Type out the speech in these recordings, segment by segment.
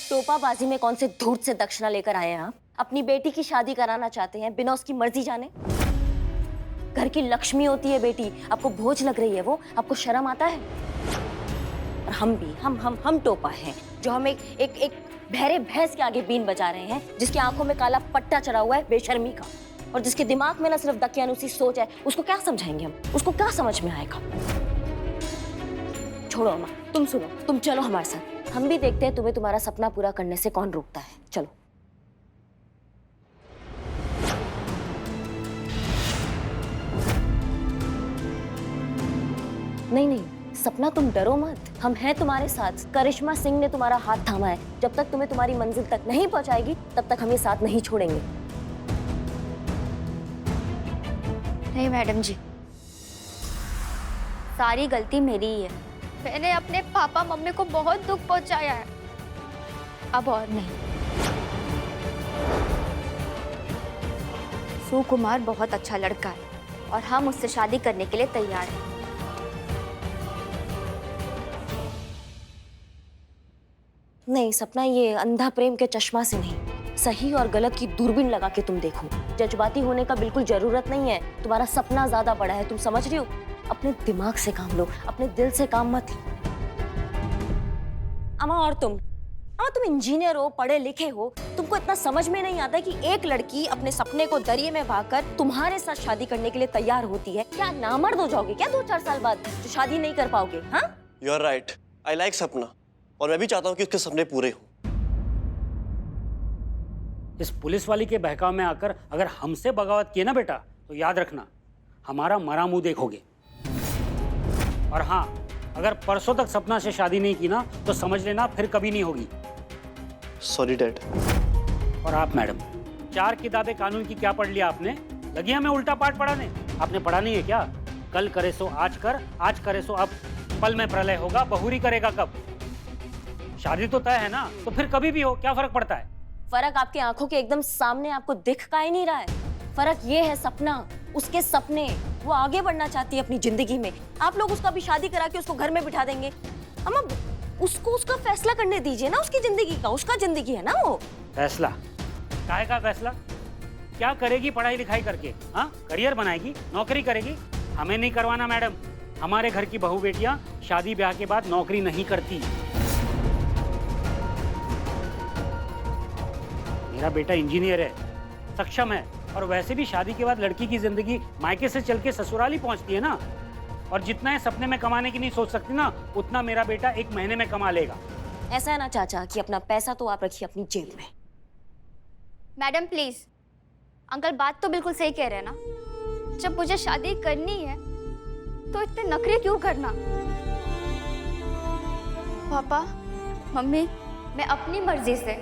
टोपाबाजी में कौन से धूर्त से दक्षिणा लेकर आए हैं आप? अपनी बेटी की शादी कराना चाहते हैं बिना उसकी मर्जी जाने? घर की लक्ष्मी होती है बेटी, आपको बोझ लग रही है वो, आपको शर्म आता है? और हम भी हम टोपा हैं जो हम एक बहरे भैंस के आगे बीन बजा रहे हैं, जिसकी आंखों में काला पट्टा चढ़ा हुआ है बेशर्मी का, और जिसके दिमाग में ना सिर्फ दकियानुसी सोच है। उसको क्या समझाएंगे हम? उसको क्या समझ में आएगा? छोड़ो अम्मा, तुम सुनो, तुम चलो हमारे साथ, हम भी देखते हैं तुम्हें तुम्हारा सपना पूरा करने से कौन रोकता है। चलो। नहीं नहीं सपना, तुम डरो मत, हम हैं तुम्हारे साथ। करिश्मा सिंह ने तुम्हारा हाथ थामा है, जब तक तुम्हें तुम्हारी मंजिल तक नहीं पहुंचाएगी तब तक हम ये साथ नहीं छोड़ेंगे। नहीं मैडम जी, सारी गलती मेरी ही है। मैंने अपने पापा मम्मी को बहुत दुख पहुंचाया है, अब और नहीं। सुकुमार बहुत अच्छा लड़का है और हम उससे शादी करने के लिए तैयार हैं। नहीं सपना, ये अंधा प्रेम के चश्मा से नहीं, सही और गलत की दूरबीन लगा के तुम देखो। जज्बाती होने का बिल्कुल जरूरत नहीं है, तुम्हारा सपना ज्यादा बड़ा है, तुम समझ रही हो? अपने दिमाग से काम लो, अपने दिल से काम मत लो। अम्मा, और तुम इंजीनियर हो, पढ़े लिखे हो, तुमको इतना समझ में नहीं आता कि एक लड़की अपने सपने को दरिये में बहाकर तुम्हारे साथ शादी करने के लिए तैयार होती है? क्या नामर्द हो जाओगे क्या 2-4 साल बाद जो शादी नहीं कर पाओगे? हाँ, you are right, I like Sapna, और मैं भी चाहता हूँ कि उसके सपने पूरे हों। इस पुलिस वाली के बहकाव में आकर अगर हमसे बगावत किए ना बेटा, तो याद रखना हमारा मरा मुंह देखोगे। और हाँ, अगर परसों तक सपना से शादी नहीं की ना, तो समझ लेना फिर कभी नहीं होगी। Sorry dad. और आप मैडम, 4 किताबें कानून की क्या पढ़ लिया आपने? लगी हमें उल्टा पाठ पढ़ाने? आपने पढ़ा नहीं है क्या? कल करे सो आज कर, आज करे सो अब, पल में प्रलय होगा, बहुरी करेगा कब? शादी तो तय है ना, तो फिर कभी भी हो, क्या फर्क पड़ता है? फर्क आपकी आंखों के एकदम सामने आपको दिख का ही नहीं रहा है। फर्क ये है सपना, उसके सपने, वो आगे बढ़ना चाहती है अपनी जिंदगी में। आप लोग उसका भी शादी करा के उसको घर में बिठा देंगे। अम्मा, उसको उसका फैसला करने दीजिए ना, उसकी जिंदगी का, उसका जिंदगी है ना वो। फैसला? काहे का फैसला? क्या करेगी पढ़ाई लिखाई करके? हाँ, करियर बनाएगी, नौकरी करेगी? हमें नहीं करवाना मैडम, हमारे घर की बहू बेटियां शादी ब्याह के बाद नौकरी नहीं करती। मेरा बेटा इंजीनियर है, सक्षम है, और वैसे भी शादी के बाद लड़की की जिंदगी मायके से चल के ससुराल ही पहुंचती है ना। और जितना है सपने में कमाने की नहीं सोच सकती ना, उतना मेरा बेटा 1 महीने में कमा लेगा। ऐसा है ना चाचा कि अपना पैसा तो आप रखिए अपनी जेब में। मैडम प्लीज, अंकल बात तो बिल्कुल सही कह रहे हैं ना। जब मुझे शादी करनी है तो इतने नखरे क्यों करना? पापा मम्मी, मैं अपनी मर्जी से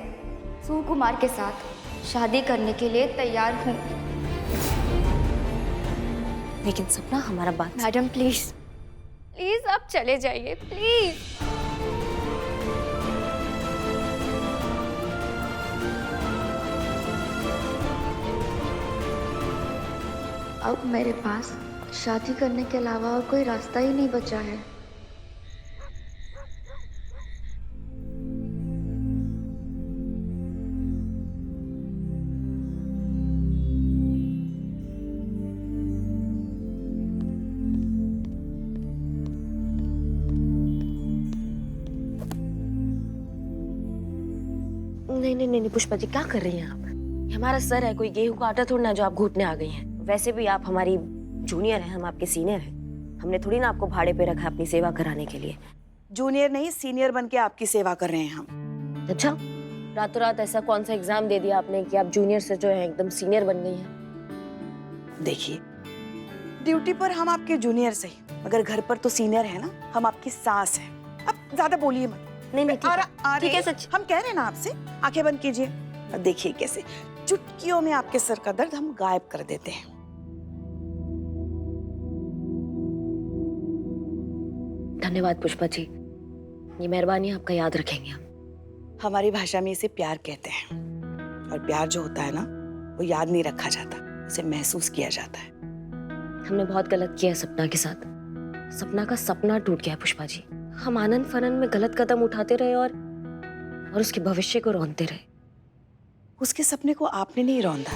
सुकुमार के साथ शादी करने के लिए तैयार हूँ। लेकिन सपना, हमारा बात। मैडम प्लीज, प्लीज आप चले जाइए प्लीज। अब मेरे पास शादी करने के अलावा और कोई रास्ता ही नहीं बचा है। नहीं पुष्पा जी, क्या कर रही हैं आप? ये हमारा सर है, कोई गेहूं का आटा थोड़ा ना जो आप घूटने आ गई हैं। वैसे भी आप हमारी जूनियर हैं, हम आपके सीनियर हैं। हमने थोड़ी ना आपको भाड़े पे रखा है अपनी सेवा कराने के लिए। जूनियर नहीं, सीनियर बन के आपकी सेवा कर रहे हैं हम। अच्छा, रातों रात ऐसा कौन सा एग्जाम दे दिया आपने कि आप जूनियर से जो है एकदम सीनियर बन गई हैं? देखिए, ड्यूटी पर हम आपके जूनियर सही, मगर घर पर तो सीनियर है ना, हम आपकी सास हैं। अब ज्यादा बोलिए मत। नहीं ठीक है सच, हम कह रहे हैं ना आपसे, आंखें बंद कीजिए। अब देखिए कैसे चुटकियों में आपके सर का दर्द हम गायब कर देते हैं। धन्यवाद पुष्पा जी, ये मेहरबानी आपका याद रखेंगे हम। हमारी भाषा में इसे प्यार कहते हैं, और प्यार जो होता है ना, वो याद नहीं रखा जाता, उसे महसूस किया जाता है। हमने बहुत गलत किया है सपना के साथ। सपना का सपना टूट गया है पुष्पा जी। हम आनंद फनन में गलत कदम उठाते रहे और और उसके भविष्य को रौंदते रहे। उसके सपने को आपने नहीं रौंदा,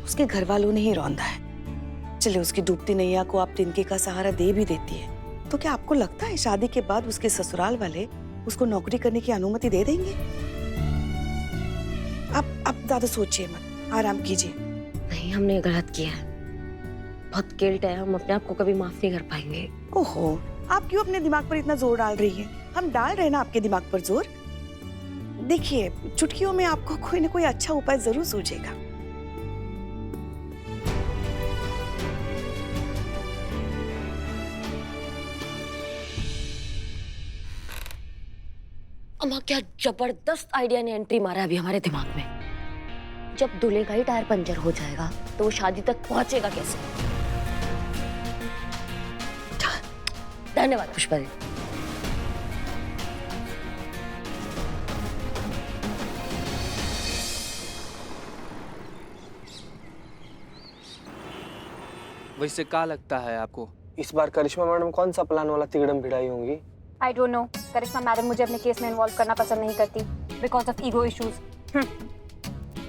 उसके घर वालों ने ही रौंदा है। चले उसकी डूबती नैया को आप तिनके का सहारा दे भी देती है, तो क्या आपको लगता है शादी के बाद उसके ससुराल वाले उसको नौकरी करने की अनुमति दे देंगे? आप ज्यादा सोचिए मत, आराम कीजिए। नहीं, हमने गलत किया है, बहुत गिल्ट है, हम अपने आप को कभी माफ नहीं कर पाएंगे। ओहो, आप क्यों अपने दिमाग पर इतना जोर डाल रही हैं? हम डाल रहे हैं ना आपके दिमाग पर जोर। देखिए, चुटकियों में आपको कोई ना कोई अच्छा उपाय जरूर सूझेगा। अम्मा, क्या जबरदस्त आइडिया ने एंट्री मारा है अभी हमारे दिमाग में। जब दूल्हे का ही टायर पंचर हो जाएगा तो वो शादी तक पहुंचेगा कैसे? धन्यवाद पुष्पा जी। वैसे क्या लगता है आपको? इस बार करिश्मा मैडम कौन सा प्लान वाला तिगड़म भिड़ाई होंगी? I don't know. Karishma madam मुझे अपने केस में इन्वॉल्व करना पसंद नहीं करती बिकॉज ऑफ ईगो इश्यूज।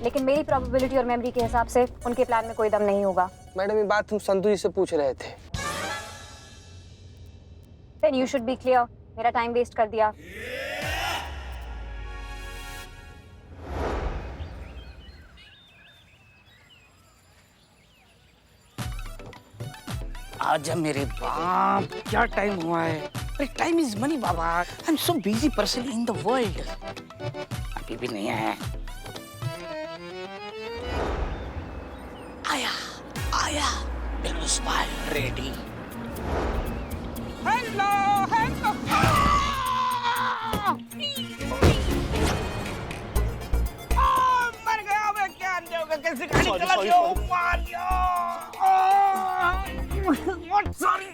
लेकिन मेरी प्रोबेबिलिटी और मेमोरी के हिसाब से उनके प्लान में कोई दम नहीं होगा। मैडम ये बात हम संतु जी से पूछ रहे थे। Then you should be clear. मेरा टाइम वेस्ट कर दिया। आजा मेरे बाप, क्या टाइम हुआ है? अरे time is money Baba. I am so busy person in the world. अभी भी नहीं आया। आया आया, बिल्कुल स्माइल रेडी। Hello hello. मर गया मैं, क्या होगा? कैसे गाड़ी चला दिया? Maria. What? Sorry.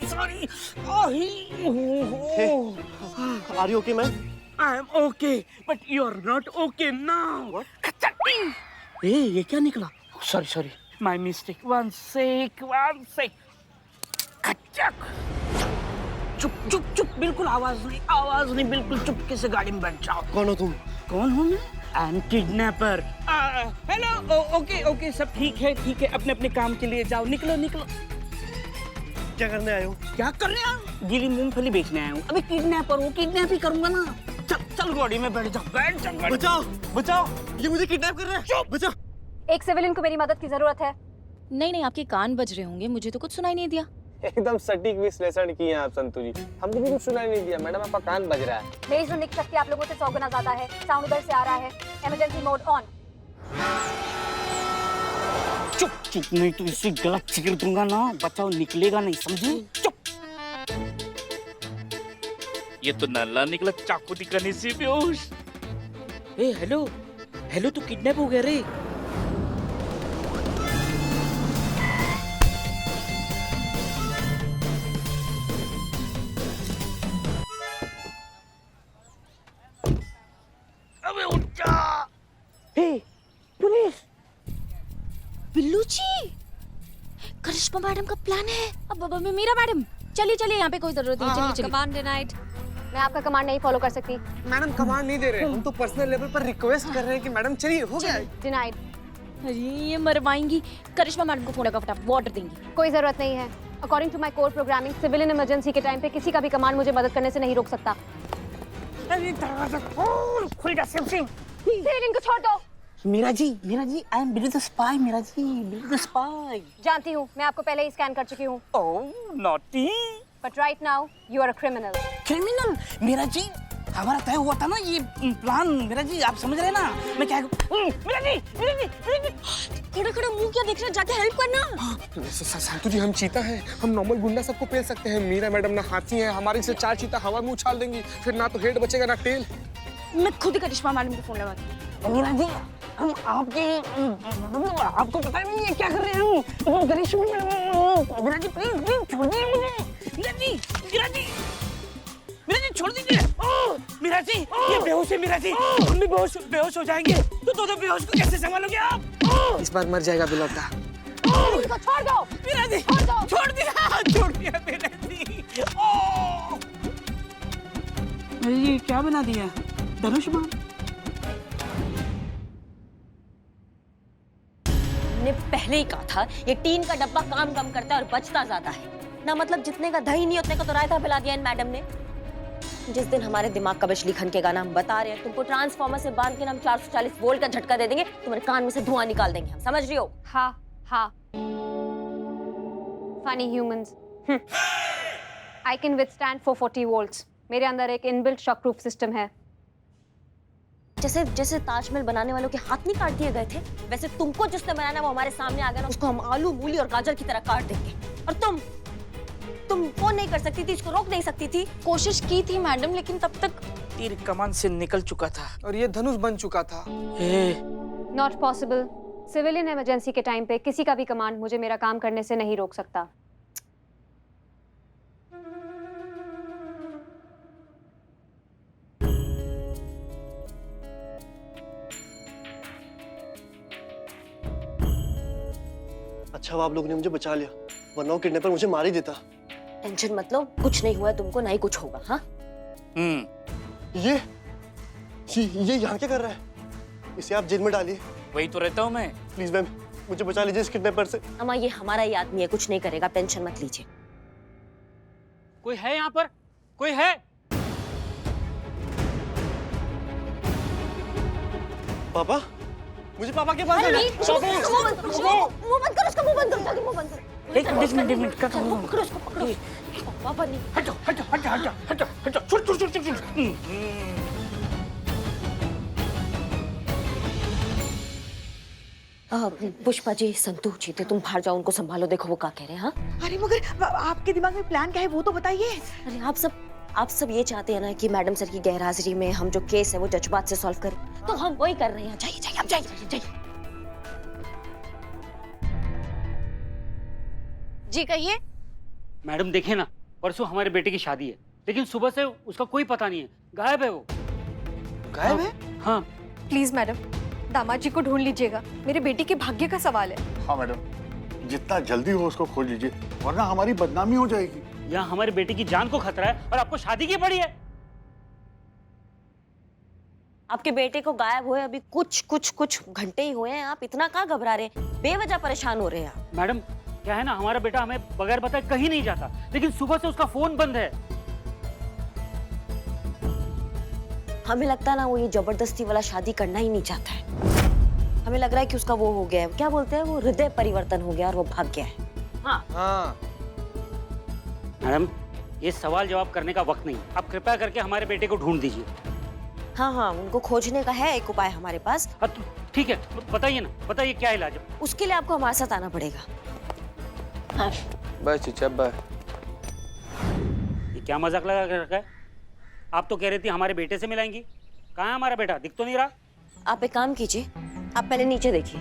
Are you okay, man? I am okay, but you're not okay now. What? Hey, ये क्या निकला? Sorry. My mistake. One sec. कच्चक। चुप, बिल्कुल आवाज नहीं, बिल्कुल चुपके से गाड़ी में बैठ जाओ। कौन हो तुम? कौन हूँ मैं? I am kidnapper. Hello, okay, सब ठीक है। अपने काम के लिए जाओ, निकलो। क्या करने आए हो? क्या कर रहे हैं? गीली मूंगफली बेचने आया हूँ। अबे किडनैपर हूँ, किडनैप ही करूंगा ना। चल गाड़ी में बैठ जा। बचाओ, ये मुझे किडनैप कर रहा है। चुप, बचाओ। एक सिविलियन को मेरी मदद की जरूरत है। नहीं, आपके कान बज रहे होंगे, मुझे तो कुछ सुनाई नहीं दिया। एकदम सटीक विश्लेषण किए हैं आप संतु जी। हमको भी कुछ सुनाई नहीं दिया मैडम, आपका कान बज रहा है। मेरी सुनने की शक्ति आप लोगों से 100 गुना ज्यादा है। साउंड उधर से आ रहा है। Emergency mode on. चुप, नहीं तो इसे गलत चीर दूंगा ना, बचाओ निकलेगा नहीं, समझी? चुप। ये तो नल्ला निकला चाकू दिखाने से बेहोश। ए हेलो, तू किडनैप हो गया रे। अबे उठ जा। पुलिस। बिल्लू जी, करिश्मा मैडम का प्लान है। अब मीरा मैडम, चलिए, यहाँ पे कोई जरूरत नहीं। चलिए। Command denied. मैं आपका कमांड नहीं फॉलो कर सकती। मैडम कमांड नहीं दे रहे, हम तो पर्सनल लेवल पर रिक्वेस्ट कर रहे हैं कि मैडम चलिए, हो गया। डिनाइड। अरे ये मरवाएंगी। करिश्मा मैडम को फोन लगा, फटाफट वाटर देंगी। कोई जरूरत नहीं है। According to my core programming, civilian emergency के टाइम पे किसी का भी कमांड मुझे मदद करने से नहीं रोक सकता। दरवाजा खोल, खुल जा सिम। सिविलियन को छोड़ दो। Meera ji, I am Billy the spy. Meera ji, Billy the spy. जानती हूँ, मैं आपको पहले ही स्कैन कर चुकी हूँ। Oh naughty. But right now you are a criminal. Criminal? Meera ji, हमारा तय हुआ था ना ये प्लान। मीरा जी, आप समझ रहे हैं ना मैं क्या? मीरा जी। खड़ा मुंह क्या देख रहे हैं? जाके हेल्प करना। संतु जी, हम चीता हैं, हम नॉर्मल गुंडा सबको पेल सकते हैं। मीरा मैडम ना हाथी है, हमारी से 4 चीता हवा में उछाल देंगी, फिर ना तो हेड बचेगा ना टेल। मैं खुद ही करिश्मा मैडम को फोन लगाती हूँ। मीरा जी, हम आपको पता नहीं है क्या कर रहे हैं हम। करिश्मा मैडम, मीरा जी प्लीज छोड़ दीजिए मुझे। मीरा जी छोड़ दीजिए। मीरा जी, ये बेहोश है। मीरा जी, हम भी बेहोश हो जाएंगे। तो दोनों बेहोश को कैसे संभालोगे आप? इस बार मर जाएगा बिलौटा। इसको छोड़ दो। मीरा जी, छोड़ दिया मीरा जी। अरे ये क्या बना दिया? धनुष बाण। हमने पहले ही कहा था ये टीन का डब्बा काम कम करता है और बचता ज्यादा है ना। मतलब जितने का दही नहीं उतने का तो रायता पिला दिया इन मैडम ने। जिस दिन हमारे दिमाग का बिजली खनकेगा ना, हम बता रहे हैं तुमको ट्रांसफार्मर से बांध के ना हम 440 वोल्ट का झटका दे देंगे, तुम्हारे कान में से धुआं निकाल देंगे हम, समझ रही हो? हाँ funny humans. I can withstand 440 volts. मेरे अंदर एक इनबिल्ट शॉक प्रूफ सिस्टम है। जैसे ताजमहल बनाने वालों के हाथ नहीं काट दिए गए थे, वैसे तुमको जिसने बनाना वो हमारे सामने आ गया ना, उसको हम आलू मूली और गाजर की तरह काट देंगे। और तुम फोन नहीं कर सकती थी, इसको रोक नहीं सकती थी? कोशिश की थी मैडम, लेकिन तब तक तीर कमान से निकल चुका था और ये धनुष बन चुका था। Not possible. सिविलियन इमरजेंसी के टाइम पे किसी का भी कमांड मुझे मेरा काम करने से नहीं रोक सकता। अच्छा हुआ आप लोगों ने मुझे बचा लिया, वरना वो किडनैपर मुझे मार ही देता। टेंशन मत लो, कुछ नहीं हुआ है तुमको, ना ही कुछ होगा। हाँ ये यहाँ क्या कर रहा है? इसे आप जेल में डालिए। वही तो रहता हूँ मैं। प्लीज मैम, मुझे बचा लीजिए इस किडनैपर से। अम्मा ये हमारा ही आदमी है, कुछ नहीं करेगा, टेंशन मत लीजिए। कोई है यहाँ पर? कोई है? पापा, मुझे पापा के पास मुंह बंद करो, उसका मुंह बंद करो, जाके मुंह बंद करो। एक मिनट क्या करूँ? पकड़ो उसको, पकड़ो। पापा नहीं। हटो। छुट। पुष्पा जी, संतोष जी थे, तुम बाहर जाओ, उनको संभालो, देखो वो क्या कह रहे हैं। हाँ अरे मगर आपके दिमाग में प्लान क्या है वो तो बताइए। अरे आप सब ये चाहते हैं ना कि मैडम सर की गैरहाजिरी में हम जो केस है वो जज्बात से सॉल्व करें, तो हम वही कर रहे हैं। जाइए अब जाइए। जी कहिए। मैडम देखिए ना, परसों हमारे बेटे की शादी है, लेकिन सुबह से उसका कोई पता नहीं है, गायब है वो। गायब है? हाँ। प्लीज मैडम, दामाद जी को ढूंढ लीजिएगा, मेरे बेटे के भाग्य का सवाल है। हाँ मैडम, जितना जल्दी हो उसको खोज लीजिए, वरना हमारी बदनामी हो जाएगी। यहाँ हमारे बेटे की जान को खतरा है और आपको शादी की पड़ी है। आपके बेटे को गायब हुए अभी कुछ घंटे ही हुए हैं, आप इतना कहाँ घबरा रहे हैं? बेवजह परेशान हो रहे हैं आप। मैडम क्या है ना, हमारा बेटा हमें बगैर बताए कहीं नहीं जाता, लेकिन सुबह से उसका फोन बंद है। हमें लगता है ना वो ये जबरदस्ती वाला शादी करना ही नहीं चाहता है। हमें लग रहा है कि उसका वो हो गया है, क्या बोलते हैं वो, हृदय परिवर्तन हो गया और वो भाग गया है। हाँ। मैडम ये सवाल जवाब करने का वक्त नहीं, आप कृपया करके हमारे बेटे को ढूंढ दीजिए। हाँ, उनको खोजने का है एक उपाय हमारे पास। हाँ तो ठीक है, बताइए ना, बताइए क्या इलाज है? उसके लिए आपको हमारे साथ आना पड़ेगा। हाँ। बस चचा बस। ये क्या मजाक लगा कर रखा है? आप तो कह रही थी हमारे बेटे से मिलाएंगी, कहाँ है हमारा बेटा? दिख तो नहीं रहा। आप एक काम कीजिए, आप पहले नीचे देखिए,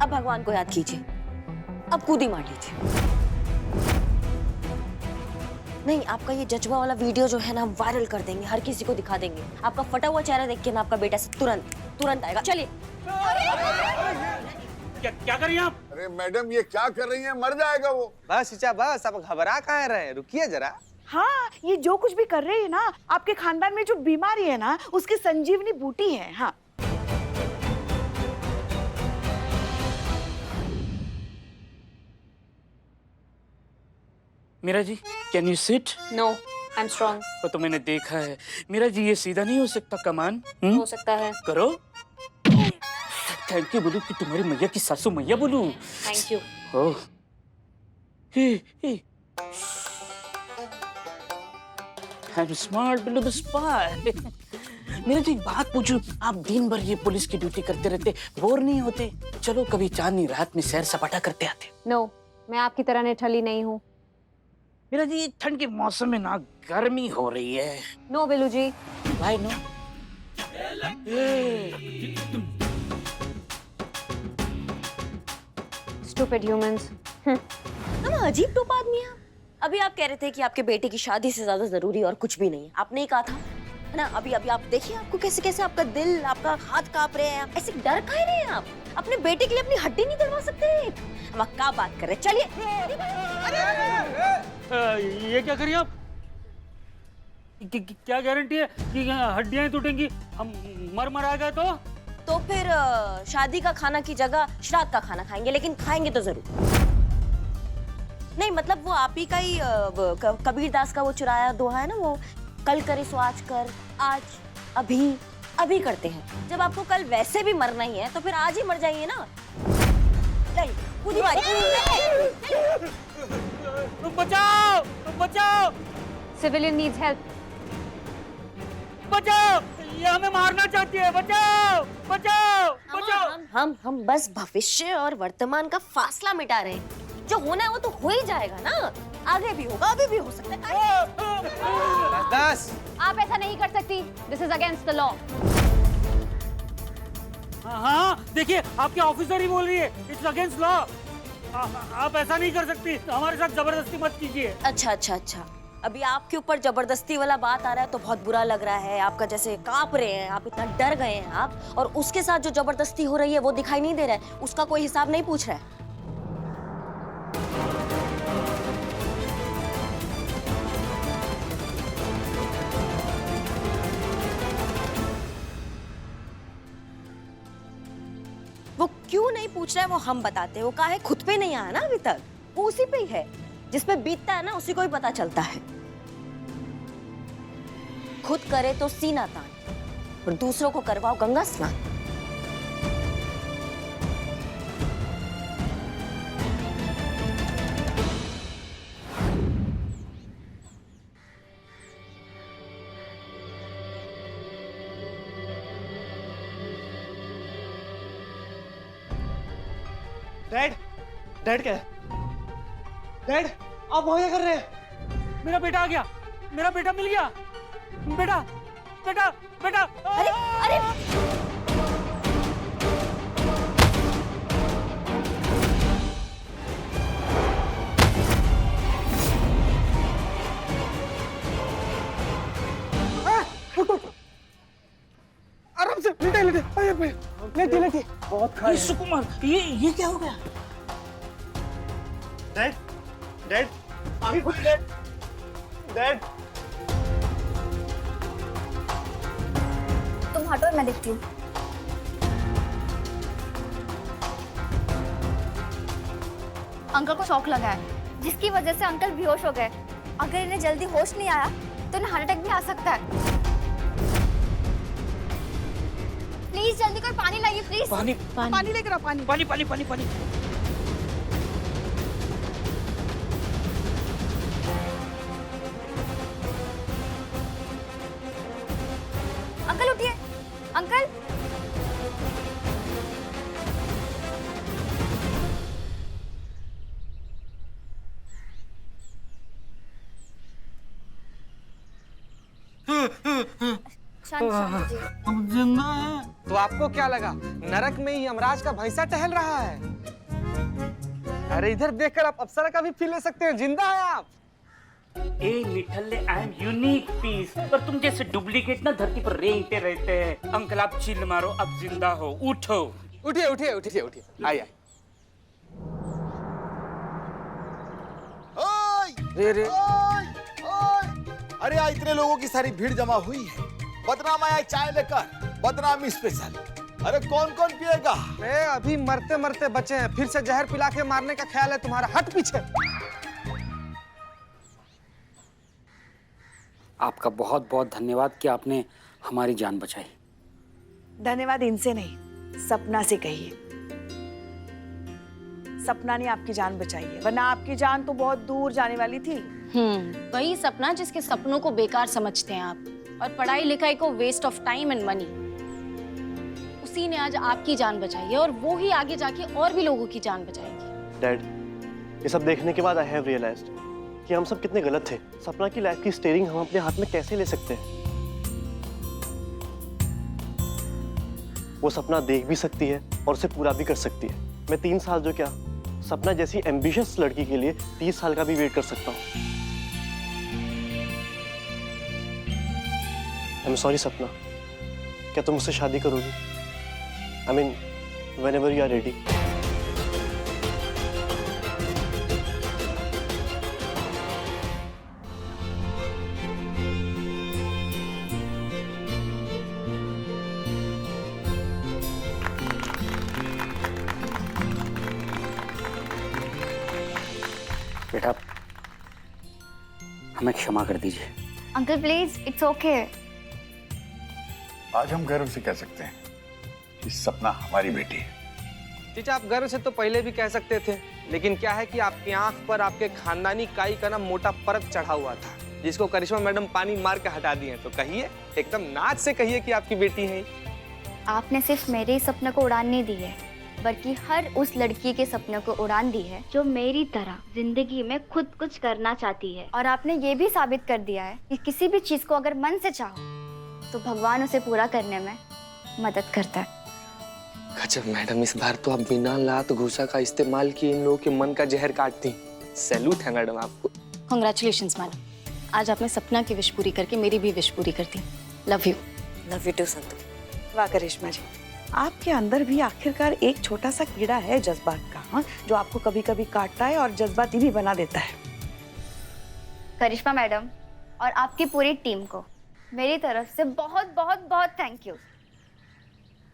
अब भगवान को याद कीजिए, अब कूदी मार लीजिए। नहीं, आपका ये जज्बा वाला वीडियो जो है ना हम वायरल कर देंगे, हर किसी को दिखा देंगे। आपका फटा हुआ चेहरा देख के ना आपका बेटा से तुरंत आएगा। चलिए। क्या कर रही हैं आप? अरे मैडम ये क्या कर रही है, मर जाएगा वो। बस चचा बस, अब घबरा कहाँ रहे, रुकिए जरा। हाँ, ये जो कुछ भी कर रहे हैं ना, आपके खानदान में जो बीमारी है ना, उसकी संजीवनी बूटी है। हाँ Meera ji, can you sit? No, I am strong. तो मैंने देखा है मीरा जी, ये सीधा नहीं हो सकता कमान। हो सकता है। करो। थैंक यू बोलूं कि तुम्हारी मैया की सासू मैया बोलूं? Thank you. Oh, I'm smart below the spy. मेरा जी एक बात पूछूं, आप दिन भर ये पुलिस की ड्यूटी करते रहते, बोर नहीं होते? चलो कभी चांदनी रात में सैर सपाटा करते आते। नो, मैं आपकी तरह निठल्ली नहीं हूँ। मेरा जी ठंड के मौसम में ना गर्मी हो रही है। नो बिल्लू जी। भाई नो। Stupid humans. अजीब टोप आदमी है आप। अभी आप कह रहे थे कि आपके बेटे की शादी से ज्यादा जरूरी और कुछ भी नहीं है, आपने ही कहा था, है ना? अभी आप देखिए आपको कैसे आपका दिल, आपका हाथ कांप रहे हैं, ऐसे डर काहे रहे हैं आप? अपने बेटे के लिए अपनी हड्डी नहीं तुड़वा सकते? हम क्या बात कर रहे हैं? चलिए। ये क्या करिए आप? क्या गारंटी है कि हड्डियां टूटेंगी? हम मर आ गए तो? तो फिर शादी का खाना की जगह श्राद्ध का खाना खाएंगे, लेकिन खाएंगे तो जरूर। नहीं मतलब वो आप ही का ही कबीर दास का वो चुराया दोहा है ना, वो कल करे सो आज कर, आज अभी अभी करते हैं। जब आपको कल वैसे भी मरना ही है तो फिर आज ही मर जाइए ना। चल कूदी मारी। तुम बचाओ, तुम बचाओ, सिविलियन नीड्स हेल्प। बचाओ, ये हमें मारना चाहती है, बचाओ, बचाओ, बचाओ। हम बस भविष्य और वर्तमान का फासला मिटा रहे हैं। जो होना है वो तो हो ही जाएगा ना, आगे भी होगा, अभी भी हो सकता है। दस आप ऐसा नहीं कर सकती, this is against the law. हाँ, देखिए आपके ऑफिसर ही बोल रही है, इट्स अगेंस्ट लॉ। आप ऐसा नहीं कर सकती, हमारे साथ जबरदस्ती मत कीजिए। अच्छा, अभी आपके ऊपर जबरदस्ती वाला बात आ रहा है तो बहुत बुरा लग रहा है। आपका जैसे कांप रहे हैं, आप इतना डर गए हैं आप, और उसके साथ जो जबरदस्ती हो रही है वो दिखाई नहीं दे रहा है, उसका कोई हिसाब नहीं पूछ रहा है। वो क्यों नहीं पूछ रहा है वो हम बताते हैं। वो कहा है खुद पे नहीं आया ना अभी तक, वो उसी पे ही है। जिस पे बीतता है ना उसी को ही पता चलता है। खुद करे तो सीना तान और दूसरों को करवाओ गंगा स्नान। डैड क्या है? डैड आप वहां क्या कर रहे हैं? मेरा बेटा आ गया, मेरा बेटा मिल गया। बेटा, बेटा, बेटा। अरे अरे आराम से लेटे लेटे लेटे लेटे। बहुत खाए। सुकुमार, ये क्या हो गया? डैड डैड आगे खुली डैड। डैड तुम हटो, मैं देखती हूँ। अंकल को शॉक लगा है, जिसकी वजह से अंकल बेहोश हो गए। अगर इन्हें जल्दी होश नहीं आया तो इन्हें हार्ट अटैक भी आ सकता है। प्लीज जल्दी कोई पानी लाइए, प्लीज। पानी लेकर आओ, पानी। अंकल उठिए, अंकल। शांत तो आपको क्या लगा नरक में ही यमराज का भैंसा टहल रहा है? अरे इधर देखकर आप अप्सरा का भी फील ले सकते हैं, जिंदा है आप। ए निठल्ले, आई एम यूनिक पीस, पर तुम जैसे डुप्लीकेट ना धरती पर रेंगते रहते हैं। अंकल आप चिल्ल मारो, अब जिंदा हो, उठो। उठिए उठिए उठिए उठिए, आइए। रे अरे यहाँ इतने लोगों की सारी भीड़ जमा हुई है। बदनाम आया चाय लेकर, बदनामी स्पेशल। अरे कौन कौन पिएगा? मैं अभी मरते मरते बचे हैं, फिर से जहर पिला के मारने का ख्याल है तुम्हारा? हट पीछे। आपका बहुत बहुत धन्यवाद कि आपने हमारी जान बचाई। धन्यवाद इनसे नहीं, सपना से कहिए। सपना ने आपकी जान बचाई है, वरना आपकी जान तो बहुत दूर जाने वाली थी। वही सपना जिसके सपनों को बेकार समझते हैं आप, और पढ़ाई लिखाई को waste of time and money. उसी ने आज आपकी जान बचाई है और वो ही आगे जाके और भी लोगों की जान बचाएगी। डैड ये सब देखने के बाद आई हैव रियलाइज्ड कि हम सब कितने गलत थे। सपना की लाइफ की स्टीयरिंग हम अपने हाथ में कैसे ले सकते हैं? वो सपना देख भी सकती है और उसे पूरा भी कर सकती है। मैं 3 साल जो क्या सपना जैसी एम्बिशियस लड़की के लिए 30 साल का भी वेट कर सकता हूँ। आई एम सॉरी सपना, क्या तुम मुझसे शादी करोगी? I mean whenever you are ready. हमें क्षमा कर दीजिए। Uncle please, it's okay. आज हम गर्व से कह सकते हैं कि सपना हमारी बेटी है। चीचा, आप गर्व से तो पहले भी कह सकते थे, लेकिन क्या है कि आपकी आंख पर आपके खानदानी काई का ना मोटा परत चढ़ा हुआ था, जिसको करिश्मा मैडम पानी मार के हटा दिए। तो कहिए, एकदम नाच से कहिए कि आपकी बेटी है। आपने सिर्फ मेरे ही सपने को उड़ान नहीं दी है, बल्कि हर उस लड़की के सपने को उड़ान दी है जो मेरी तरह जिंदगी में खुद कुछ करना चाहती है। और आपने ये भी साबित कर दिया है कि किसी भी चीज को अगर मन से चाहो तो भगवान उसे पूरा करने में मदद करता है। गजब मैडम, इस बार तो आप बिना लात घूसा का इस्तेमाल किए इन लोगों के मन का जहर काटती। सैल्यूट है मैडम आपको। कांग्रेचुलेशंस मैडम, आज आपने सपना की विश पूरी करके मेरी भी विश पूरी कर दी। लव यू टू संतु। वाह करिश्मा जी, आपके अंदर भी आखिरकार एक छोटा सा कीड़ा है जज्बात का, हाँ, जो आपको कभी कभी काटता है और जज्बाती भी बना देता है। करिश्मा मैडम और आपकी पूरी टीम को मेरी तरफ से बहुत बहुत बहुत थैंक यू।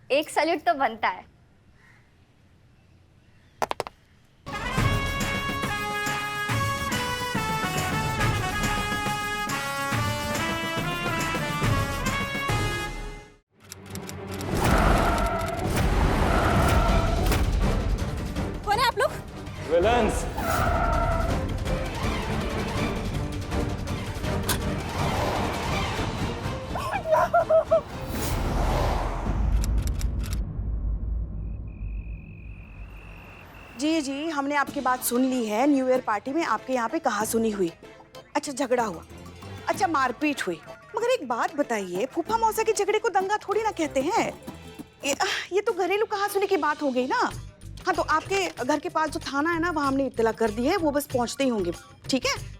एक सैल्यूट तो बनता है। कौन है आप लोग? विलन्स। जी, हमने आपकी बात सुन ली है। न्यू ईयर पार्टी में आपके यहाँ पे कहाँ सुनी हुई? अच्छा, झगड़ा हुआ, अच्छा मारपीट हुई। मगर एक बात बताइए, फूफा मौसा के झगड़े को दंगा थोड़ी ना कहते हैं। ये तो घरेलू कहासुनी की बात हो गई ना। हाँ, तो आपके घर के पास जो थाना है ना, वहाँ हमने इत्तला कर दी है, वो बस पहुँचते ही होंगे। ठीक है?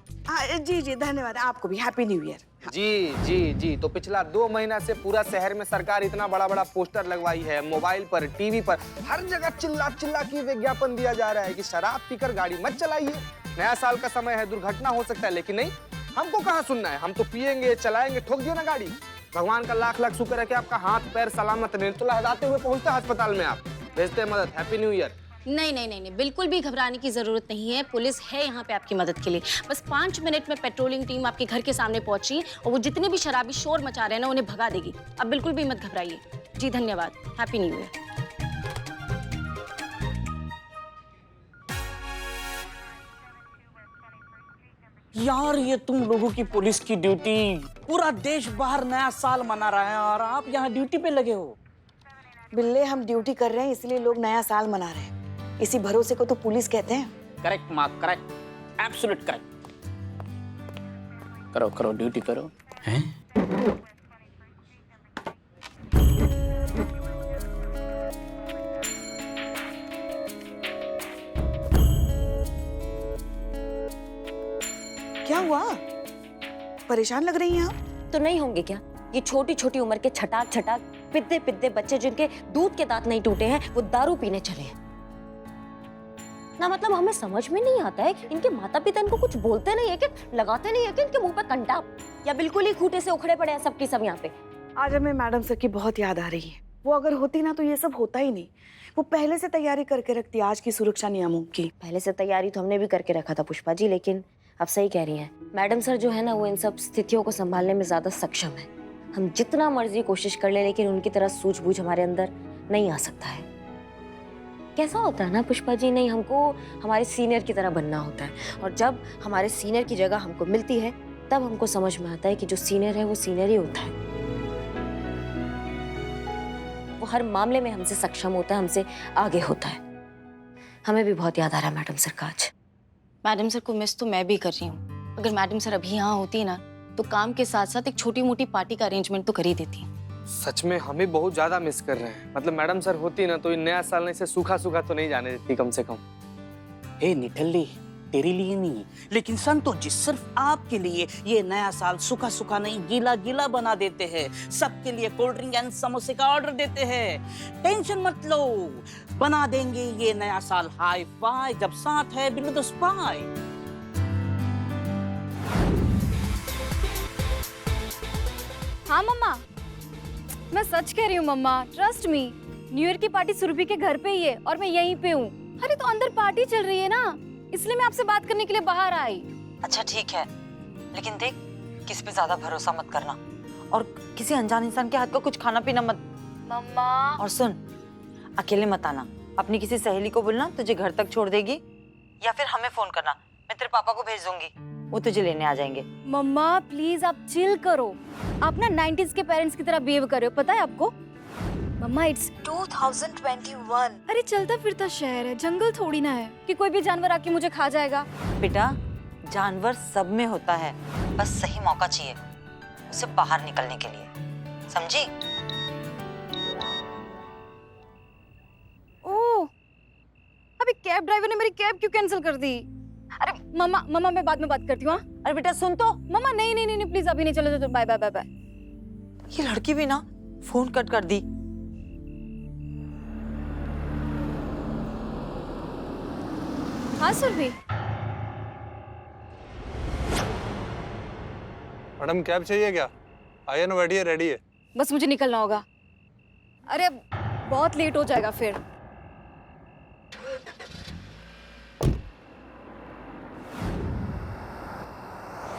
जी, धन्यवाद। आपको भी हैप्पी न्यू ईयर। जी। तो पिछला 2 महीना से पूरा शहर में सरकार इतना बड़ा बड़ा पोस्टर लगवाई है, मोबाइल पर, टीवी पर, हर जगह चिल्ला के विज्ञापन दिया जा रहा है कि शराब पीकर गाड़ी मत चलाइए, नया साल का समय है, दुर्घटना हो सकता है। लेकिन नहीं, हमको कहाँ सुनना है, हम तो पियेंगे, चलाएंगे, ठोक दियो ना गाड़ी। भगवान का लाख लाख शुक्र है कि आपका हाथ पैर सलामत, निर्तुला लहराते हुए पहुंचते अस्पताल में, आप भेजते मदद। Happy new year. नहीं, बिल्कुल भी घबराने की जरूरत नहीं है। पुलिस है यहाँ पे आपकी मदद के लिए। बस 5 मिनट में पेट्रोलिंग टीम आपके घर के सामने पहुंची और वो जितने भी शराबी शोर मचा रहे हैं ना, उन्हें भगा देगी। अब बिल्कुल भी मत घबराइए। जी धन्यवाद। Happy new year. यार, ये तुम लोगों की पुलिस की ड्यूटी, पूरा देश बाहर नया साल मना रहा है और आप यहाँ ड्यूटी पे लगे हो। बिल्ले, हम ड्यूटी कर रहे हैं इसलिए लोग नया साल मना रहे हैं। इसी भरोसे को तो पुलिस कहते हैं। करेक्ट माँ, करेक्ट, एब्सोल्यूट करेक्ट। करो ड्यूटी करो। हैं? क्या हुआ? परेशान लग रही हैं आप? तो नहीं होंगे क्या? ये छोटी छोटी उम्र के छटाक पिद्दे बच्चे जिनके दूध के दांत नहीं टूटे हैं, वो दारू पीने चले हैं ना। मतलब हमें समझ में नहीं आता है, इनके माता पिता इनको कुछ बोलते नहीं है कि, लगाते नहीं है कि इनके मुंह पे कंटाप, या बिल्कुल ही खूंटे से उखड़े पड़े हैं सबकी सब यहाँ पे। आज हमें मैडम सर की बहुत याद आ रही है। वो अगर होती ना तो ये सब होता ही नहीं। वो पहले से तैयारी करके रखती आज की सुरक्षा नियमों की। पहले से तैयारी तो हमने भी करके रखा था पुष्पा जी, लेकिन आप सही कह रही हैं, मैडम सर जो है ना, वो इन सब स्थितियों को संभालने में ज्यादा सक्षम है। हम जितना मर्जी कोशिश कर ले, लेकिन उनकी तरह सूझबूझ हमारे अंदर नहीं आ सकता है। कैसा होता है ना पुष्पा जी, नहीं, हमको हमारे सीनियर की तरह बनना होता है, और जब हमारे सीनियर की जगह हमको मिलती है, तब हमको समझ में आता है कि जो सीनियर है वो सीनियर ही होता है। वो हर मामले में हमसे सक्षम होता है, हमसे आगे होता है। हमें भी बहुत याद आ रहा है मैडम सर का आज। मैडम सर को मिस तो मैं भी कर रही हूँ। अगर मैडम सर अभी यहाँ होती ना, तो काम के साथ साथ एक छोटी मोटी पार्टी का अरेंजमेंट तो कर ही देती। सच में हमें बहुत ज्यादा मिस कर रहे हैं। मतलब मैडम सर होती ना, तो ये नया साल से सूखा तो नहीं जाने देती कम से कम। ए निठल्ली, तेरे लिए नहीं, लेकिन संतोष जी सिर्फ आपके लिए ये नया साल सूखा नहीं, गीला बना देते हैं। सबके लिए कोल्ड ड्रिंक एंड समोसे का ऑर्डर देते हैं। टेंशन मत लो, बना देंगे ये नया साल हाई फाई, जब साथ है बिलो द स्पाई। हाँ मम्मा, मैं सच कह रही हूँ मम्मा, ट्रस्ट मी। न्यू ईयर की पार्टी सुरभि के घर पे ही है और मैं यहीं पे हूँ। अरे तो अंदर पार्टी चल रही है ना, इसलिए मैं आपसे बात करने के लिए बाहर आई। अच्छा ठीक है, लेकिन देख, किस पे ज्यादा भरोसा मत करना और किसी अनजान इंसान के हाथ का कुछ खाना पीना मत। मम्मा। और सुन, अकेले मत आना, अपनी किसी सहेली को बोलना तुझे घर तक छोड़ देगी, या फिर हमें फोन करना, मैं तेरे पापा को भेज दूंगी, वो तुझे लेने आ जाएंगे। मम्मा प्लीज आप चिल करो, आप ना 90s के पेरेंट्स की तरह बिहेव कर रहे हो, पता है आपको? मम्मा इट्स 2021। अरे चलता फिरता शहर है, जंगल थोड़ी ना है कि कोई भी जानवर आके मुझे खा जाएगा। बेटा, जानवर सब में होता है, बस सही मौका चाहिए उसे बाहर निकलने के लिए, समझी? ओह, अभी कैब ड्राइवर ने मेरी कैब क्यों कैंसिल कर दी? अरे मम्मा मैं बाद में बात करती हूँ। अरे बेटा सुन तो। मम्मा नहीं प्लीज अभी नहीं, चलो बाय बाय बाय बाय। ये लड़की भी ना फोन कट कर दी। हाँ सुरभि। मैडम कैब चाहिए क्या? आई एन रेडी है, रेडी है। बस मुझे निकलना होगा, अरे बहुत लेट हो जाएगा फिर।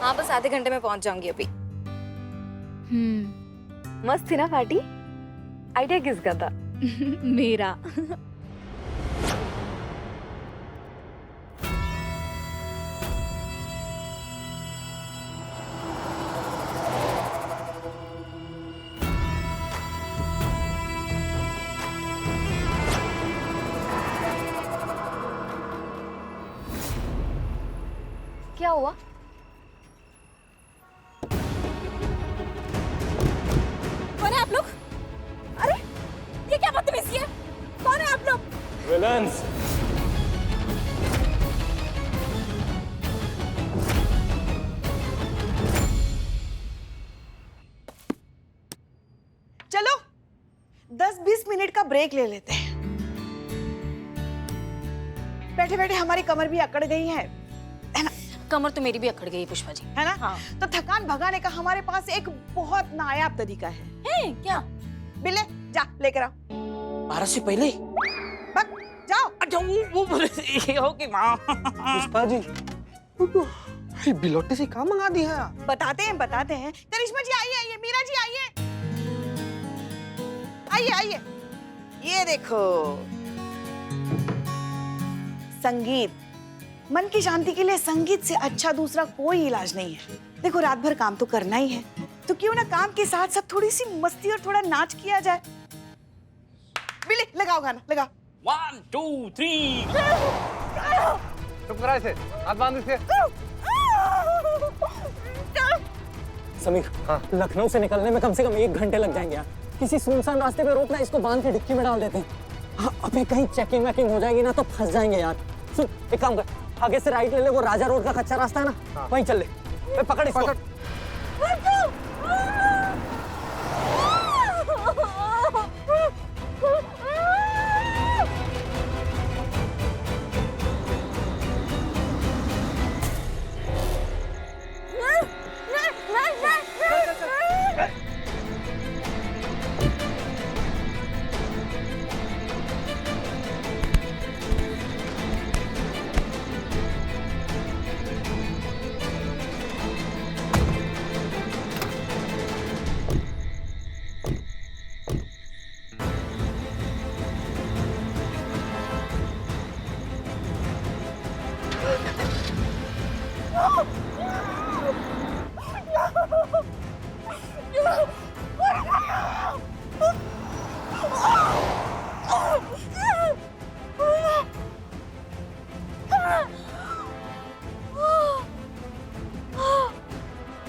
हाँ बस आधे घंटे में पहुंच जाऊंगी अभी। मस्त थी ना पार्टी? आइडिया किसका था? मेरा। क्या हुआ? कौन है आप लोग? अरे ये क्या बदतमीजी है? कौन है आप लोग? विलन्स। चलो 10-20 मिनट का ब्रेक ले लेते हैं। बैठे बैठे हमारी कमर भी अकड़ गई है ना? कमर तो मेरी भी अकड़ गई पुष्पा जी, है ना? हाँ। तो थकान भगाने का हमारे पास एक बहुत नायाब तरीका है। क्या? बिल्ले जा लेकर आओ। 12 से पहले जाओ। अच्छा वो ये हो कि माँ। पुष्पा जी, बिलोटे से कहाँ मंगा दी है? बताते हैं। करिश्मा जी आइए, मीरा जी आइए। ये देखो, संगीत। मन की शांति के लिए संगीत से अच्छा दूसरा कोई इलाज नहीं है। देखो रात भर काम तो करना ही है, तो क्यों ना काम के साथ साथ थोड़ी सी मस्ती और थोड़ा नाच किया जाए। बिल्ले लगाओ गाना, लगाओ। 1 2 3। चुप करा इसे, हाथ बांध इसके। समीर, हाँ? लखनऊ से निकलने में कम से कम 1 घंटे लग जाएंगे यार। किसी सुनसान रास्ते पे रोकना, इसको बांध के डिक्की में डाल देते हैं। हाँ, अबे कहीं चेकिंग वेकिंग हो जाएगी ना तो फंस जाएंगे यार। सुन एक काम कर, आगे से राइट ले ले, वो राजा रोड का कच्चा रास्ता है ना, हाँ। वहीं चल ले। पकड़ इसको।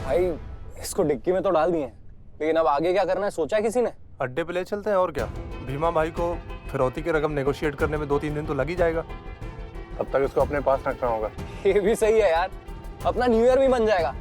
भाई इसको डिक्की में तो डाल दिए, लेकिन अब आगे क्या करना है सोचा है किसी ने? अड्डे पे ले चलते हैं और क्या। भीमा भाई को फिरौती की रकम नेगोशिएट करने में 2-3 दिन तो लग ही जाएगा। तब तक इसको अपने पास रखना होगा। ये भी सही है यार, अपना न्यू ईयर भी बन जाएगा।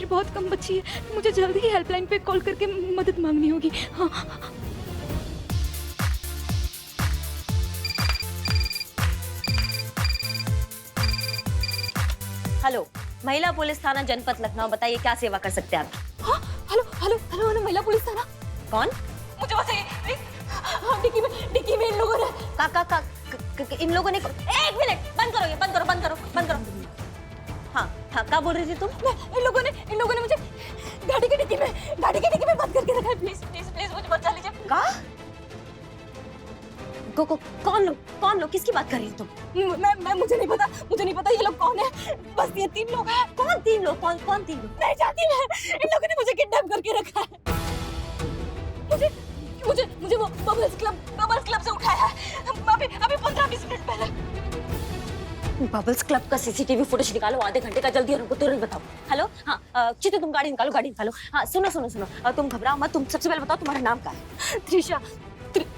बहुत कम बची है, मुझे जल्दी ही हेल्पलाइन पे कॉल करके मदद मांगनी होगी। हाँ। हेलो, महिला पुलिस थाना जनपद लखनऊ, बताइए क्या सेवा कर सकते हैं आप? हाँ, हेलो हेलो हेलो हेलो, महिला पुलिस थाना। कौन? मुझे बताइए प्लीज। हाँ, डिक्की में इन लोगों ने इन लोगों ने, एक मिनट, बंद करो ये, बंद करो। हाँ, क्या बोल रही थी तुम? इन लोगों ने मुझे गाड़ी की डिक्की में बंद करके रखा है। प्लीज मुझे बचा लीजिए। कहाँ? कौन लोग किसकी बात कर रही हो तुम? मैं मुझे नहीं पता ये लोग कौन है। बस ये 3 लोग हैं। कौन 3 लोग? कौन 3 लोग? नहीं जानती मैं। इन लोगों ने मुझे किडनैप करके रखा है। मुझे वो बबल्स क्लब से उठाया है अभी 15-20 मिनट पहले। बबल्स क्लब का सीसीटीवी फुटेज निकालो आधे घंटे का, जल्दी, और हमको तुरंत बताओ। हेलो, हाँ चित्तू, तुम गाड़ी निकालो। हाँ सुनो, तुम घबराओ मत, तुम सबसे पहले बताओ तुम्हारा नाम क्या है?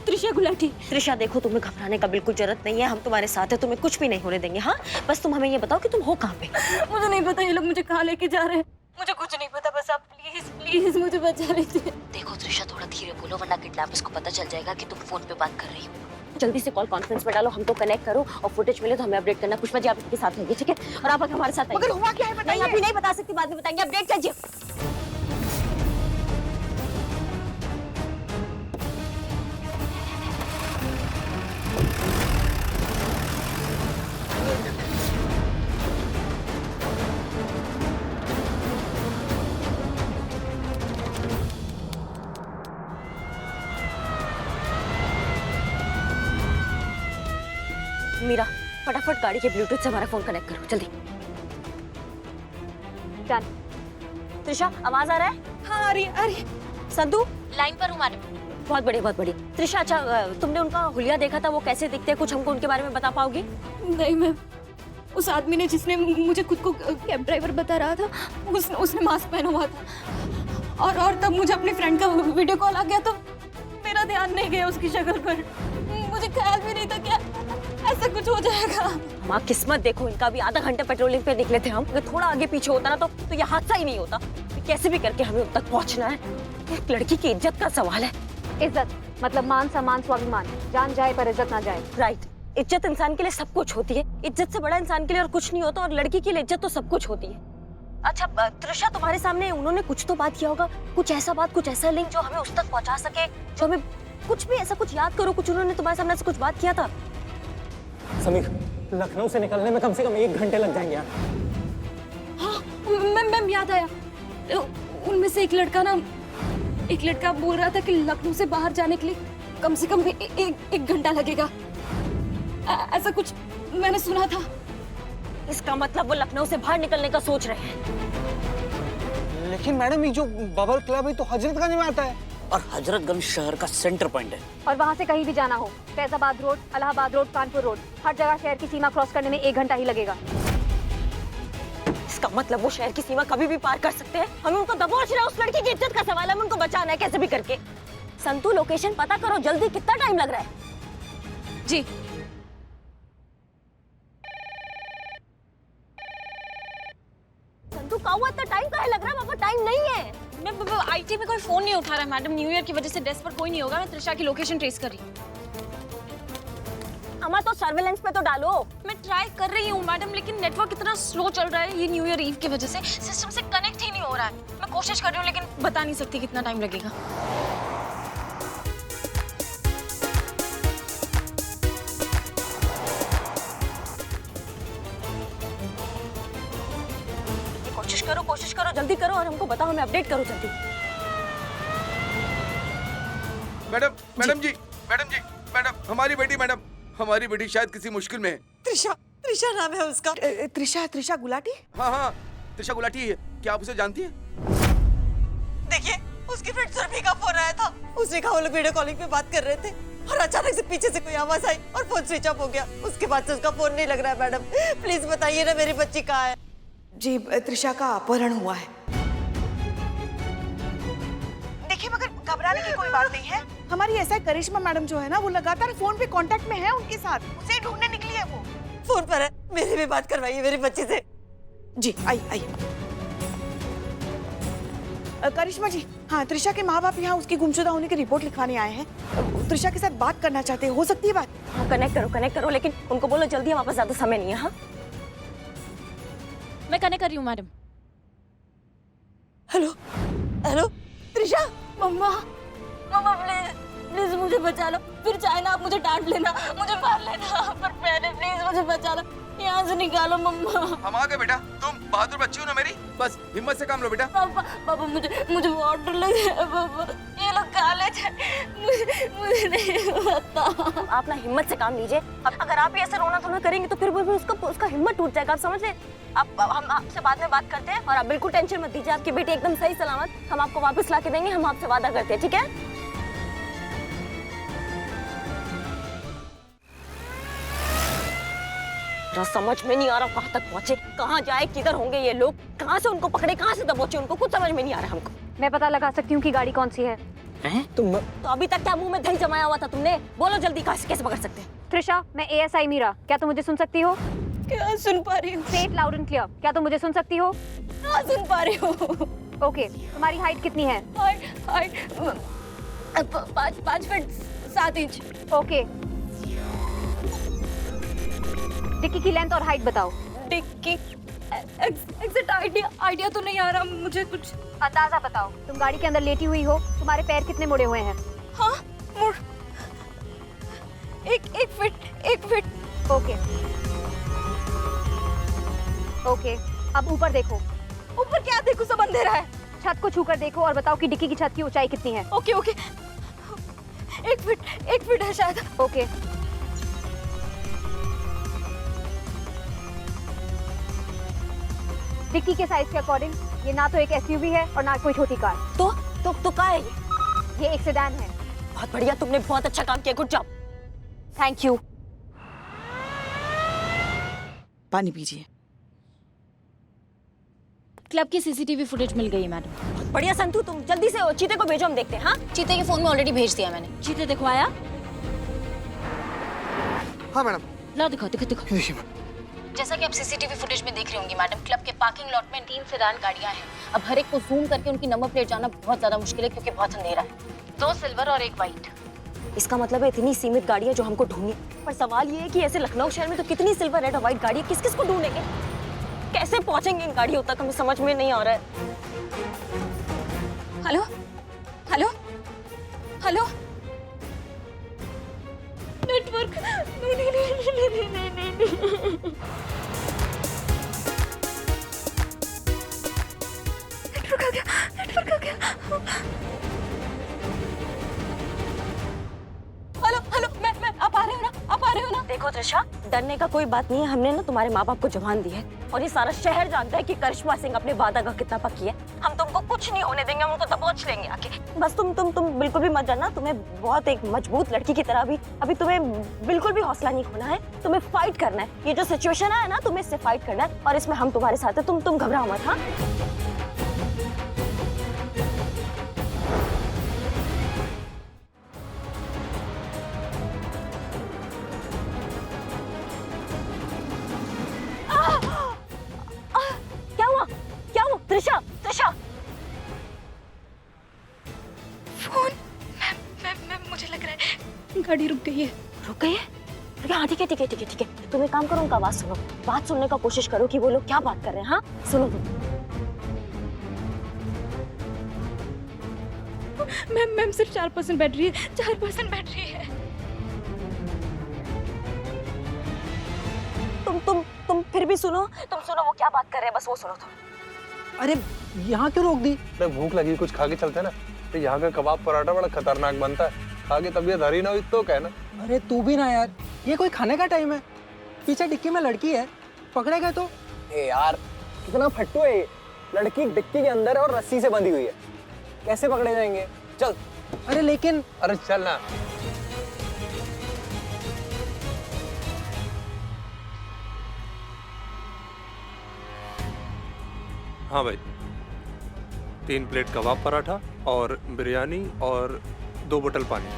त्रिशा गुलाटी। त्रिशा, देखो तुम्हें घबराने का बिल्कुल जरूरत नहीं है, हम तुम्हारे साथ हैं, तुम्हें कुछ भी नहीं होने देंगे। हाँ, बस तुम हमें ये बताओ कि तुम हो कहाँ पे? मुझे नहीं पता ये लोग मुझे कहाँ लेके जा रहे हैं, मुझे कुछ नहीं पता। बस आप प्लीज मुझे बचा लीजिए। देखो त्रिशा, थोड़ा धीरे बोलो वरना किडनैपर्स को पता चल जाएगा कि तुम फोन पे बात कर रही हो। जल्दी से कॉल कॉन्फ्रेंस में डालो, हमको कनेक्ट करो और फुटेज मिले तो हमें अपडेट करना। पुष्पा जी आप इसके साथ रहेंगे, ठीक है? और आप हमारे साथ मगर हुआ क्या है बताइए। अभी नहीं बता सकती, बाद में बताएंगे, अपडेट कीजिए। मीरा, फटाफट गाड़ी के ब्लूटूथ से हमारा फोन कनेक्ट करो, जल्दी। डन। त्रिशा, आवाज आ रहा है? हाँ, आ रही है। संधू, लाइन पर हूँ मैडम। बहुत बढ़िया। त्रिशा, अच्छा तुमने उनका हुलिया देखा था, वो कैसे दिखते हैं, कुछ हमको उनके बारे में बता पाओगी? नहीं मैम, उस आदमी ने जिसने मुझे खुद को कैब ड्राइवर बता रहा था, उसने मास्क पहना हुआ था, और तब मुझे अपनी फ्रेंड का वीडियो कॉल आ गया तो मेरा ध्यान नहीं गया उसकी शक्ल पर। मुझे ख्याल भी नहीं था क्या ऐसा कुछ हो जाएगा। माँ किस्मत देखो, इनका भी आधा घंटे पेट्रोलिंग पे निकले थे हम। अगर थोड़ा आगे पीछे होता ना तो ये हादसा ही नहीं होता। कैसे भी करके हमें उन तक पहुँचना है, एक लड़की की इज्जत का सवाल है। इज्जत मतलब मान सम्मान स्वाभिमान, जान जाए पर इज्जत ना जाए। राइट, इज्जत इंसान के लिए सब कुछ होती है, इज्जत से बड़ा इंसान के लिए और कुछ नहीं होता, और लड़की के लिए इज्जत तो सब कुछ होती है। अच्छा त्रिशा, तुम्हारे सामने उन्होंने कुछ तो बात किया होगा, कुछ ऐसा लिंक जो हमें उस तक पहुंचा सके, जो हमें कुछ भी ऐसा कुछ याद करो, कुछ उन्होंने तुम्हारे सामने से कुछ बात किया था? समीर, लखनऊ से निकलने में कम से कम 1 घंटे लग जाएंगे यार। हाँ मैम, याद आया, उनमें से एक लड़का बोल रहा था कि लखनऊ से बाहर जाने के लिए कम से कम 1 घंटा लगेगा, ऐसा कुछ मैंने सुना था। इसका मतलब वो लखनऊ से बाहर निकलने का सोच रहे हैं। लेकिन मैडम, ये जो बबल क्लब है तो हजरतगंज में आता है, और हजरतगंज शहर का सेंटर पॉइंट है, और वहाँ से कहीं भी जाना हो, Faizabad road, Allahabad road, Kanpur road, हर जगह शहर की सीमा क्रॉस करने में 1 घंटा ही लगेगा। इसका मतलब वो शहर की सीमा कभी भी पार कर सकते हैं। हमें उनको दबोचना है, उस लड़की की इज्जत का सवाल है, हमें उनको बचाना है कैसे भी करके। संतू, लोकेशन पता करो जल्दी, कितना टाइम लग रहा है? जी। संतू, का हुआ, इतना टाइम काहे लग रहा है? वहाँ पर टाइम नहीं है। आईटी में कोई फोन नहीं उठा रहा है मैडम, न्यू ईयर की वजह से डेस्क पर कोई नहीं होगा। मैं त्रिशा की लोकेशन ट्रेस कर रही हूँ। अमा तो सर्वेलेंस पे तो डालो। मैं ट्राई कर रही हूँ मैडम, लेकिन नेटवर्क इतना स्लो चल रहा है, ये न्यू ईयर ईव की वजह से सिस्टम से कनेक्ट ही नहीं हो रहा है। मैं कोशिश कर रही हूँ लेकिन बता नहीं सकती कितना टाइम लगेगा। कोशिश करो, जल्दी करो और हमको बताओ, हमें अपडेट करो जल्दी। मैडम, हमारी बेटी शायद किसी मुश्किल में है। त्रिशा नाम है उसका। त्रिशा गुलाटी? हाँ, त्रिशा गुलाटी है। क्या आप उसे जानती हैं? देखिए, उसकी फ्रेंड सुरभि का फोन आया था, उसने कहा वो लोग वीडियो कॉलिंग पे बात कर रहे थे और अचानक से पीछे से कोई आवाज आई और फोन स्विच ऑफ हो गया। उसके बाद से उसका फोन नहीं लग रहा है। मैडम प्लीज बताइए ना, मेरी बच्ची कहाँ है? जी, त्रिशा का अपहरण हुआ है। देखिए, मगर घबराने की कोई बात नहीं है। हमारी एसआई करिश्मा मैडम जो है ना, वो लगातार फोन पे कांटेक्ट में है उनके साथ, उसे ढूंढने निकली है वो। फोन पर है, मेरी भी बात करवाइए मेरी बच्ची से। जी, आई। करिश्मा जी, हाँ त्रिशा के माँ बाप यहाँ उसकी गुमशुदा होने की रिपोर्ट लिखवाने आए हैं। त्रिशा के साथ बात करना चाहते हैं, हो सकती है बात? हाँ कनेक्ट करो, लेकिन उनको बोलो जल्दी, हमारे पास ज्यादा समय नहीं है। हाँ मैं कनेक्ट कर रही हूँ madam. Hello hello Trisha. Mamma mamma please मुझे बचा लो, फिर चाहे ना आप मुझे डांट लेना, मुझे मार लेना, पर पहले प्लीज मुझे बचा लो, यहाँ से निकालो मम्मा। हम आ गए बेटा, तुम बहादुर बच्ची हो ना मेरी, बस हिम्मत से काम लो बेटा। पापा मुझे बहुत डर लग रहा है पापा, ये लोग काले थे, मुझे नहीं पता। आप ना हिम्मत से काम लीजिए। अब अगर आप ही ऐसे रोना धोना करेंगे तो फिर उसका हिम्मत टूट जाएगा, आप समझ रहे? हम आपसे बाद में बात करते हैं और आप बिल्कुल टेंशन मत दीजिए, आपकी बेटी एकदम सही सलामत हम आपको वापस ला के देंगे, हम आपसे वादा करते हैं, ठीक है? समझ में नहीं आ रहा कहाँ तक पहुँचे, कहाँ जाए, किधर होंगे ये लोग, कहाँ से उनको पकड़े, कहाँ से दबोचे उनको, कुछ समझ में नहीं आ रहा हमको। मैं पता लगा सकती हूँ कि गाड़ी कौन सी है। तुम तो अभी तक क्या मुंह में दही जमाया हुआ था तुमने? बोलो जल्दी, कैसे पकड़ सकते हैं? त्रिशा, मैं ASI मीरा, क्या तुम मुझे सुन सकती हो? क्या सुन पा रही हूँ? Say it loud and clear, क्या तुम मुझे सुन सकती हो? हाँ सुन पा रही हूँ। ओके, तुम्हारी हाइट कितनी है? Height 5 feet 7 inch. Okay, dicky की लेंथ और हाइट बताओ। डिक्की एग्जैक्ट आइडिया तो नहीं आ रहा मुझे, कुछ अंदाजा बताओ। तुम गाड़ी के अंदर लेटी हुई हो, तुम्हारे पैर कितने मुड़े हुए हैं? हाँ मुड़ एक फीट। ओके, अब ऊपर देखो। ऊपर क्या देखो, सब अंधेरा है। छत को छूकर देखो और बताओ कि डिक्की की छत की ऊंचाई कितनी है? ओके 1 फीट है शायद। ओके, डिक्की के साइज के अकॉर्डिंग ये ना तो एक SUV है और ना कोई छोटी कार। तो क्या है ये एक सेडान है। बहुत बढ़िया, तुमने बहुत अच्छा काम किया, गुड जॉब। Thank you. पानी पीजिए। क्लब की CCTV फुटेज मिल गई है मैडम। बढ़िया संतू, तुम जल्दी से चीते को भेजो, हम देखते हैं। हाँ चीते के फोन में ऑलरेडी भेज दिया मैंने। चीते दिखवाया? हाँ मैडम। ला दिखाओ। जैसा कि आप CCTV फुटेज में देख रही होंगी मैडम, क्लब के पार्किंग लॉट में 3 सेडान गाड़ियां हैं। अब हर एक को जूम करके उनकी नंबर प्लेट जाना बहुत ज्यादा मुश्किल है क्योंकि बहुत अंधेरा है। 2 सिल्वर और 1 व्हाइट। इसका मतलब है इतनी सीमित गाड़ियां जो हमको ढूंढनी, पर सवाल ये है कि ऐसे लखनऊ शहर में तो कितनी सिल्वर, रेड और व्हाइट गाड़ियां, किस किस को ढूंढेंगे, कैसे पहुंचेंगे इन गाड़ियों तक, हमें समझ में नहीं आ रहा है। हेलो नेटवर्क नहीं। नेटवर्क आ गया। हेलो मैं आप आ रहे हो ना? देखो त्रिशा, डरने का कोई बात नहीं है, हमने ना तुम्हारे माँ बाप को जबान दी है और ये सारा शहर जानता है कि करिश्मा सिंह अपने वादा का कितना पक्की है। हम तुमको कुछ नहीं होने देंगे, हम उनको दबोच लेंगे आके। बस तुम बिल्कुल भी मत डरना, तुम्हें बहुत एक मजबूत लड़की की तरह अभी तुम्हें बिल्कुल भी हौसला नहीं खोना है, तुम्हें फाइट करना है। ये जो सिचुएशन है ना, तुम्हें इससे फाइट करना है और इसमें हम तुम्हारे साथ है, तुम घबराओ मत। हाँ क्या हुआ त्रिशा? फोन मैं मुझे लग रहा है गाड़ी रुक गई है। हाँ ठीक है। तुम एक काम करो, उनका आवाज सुनो, बात सुनने का कोशिश करो कि वो लोग क्या बात कर रहे हैं। हाँ सुनो मैम सिर्फ 4% बैटरी है, 4% बैटरी है। तुम फिर भी सुनो, वो क्या बात कर रहे हैं, बस वो सुनो तुम। अरे यहाँ क्यों रोक दी? अरे भूख लगी, कुछ खा के चलते ना। तो यहाँ का कबाब पराठा बड़ा खतरनाक बनता है, खा के तबीयत हरी ना हुई तो कहना। अरे तू भी ना यार, ये कोई खाने का टाइम है? पीछे डिक्की में लड़की है, पकड़े गए तो? ए यार कितना फट्टू है ये, लड़की डिक्की के अंदर है और रस्सी से बंधी हुई है, कैसे पकड़े जाएंगे? चल। अरे लेकिन अरे चल ना। हाँ भाई, 3 प्लेट कबाब पराठा और बिरयानी और 2 बोतल पानी।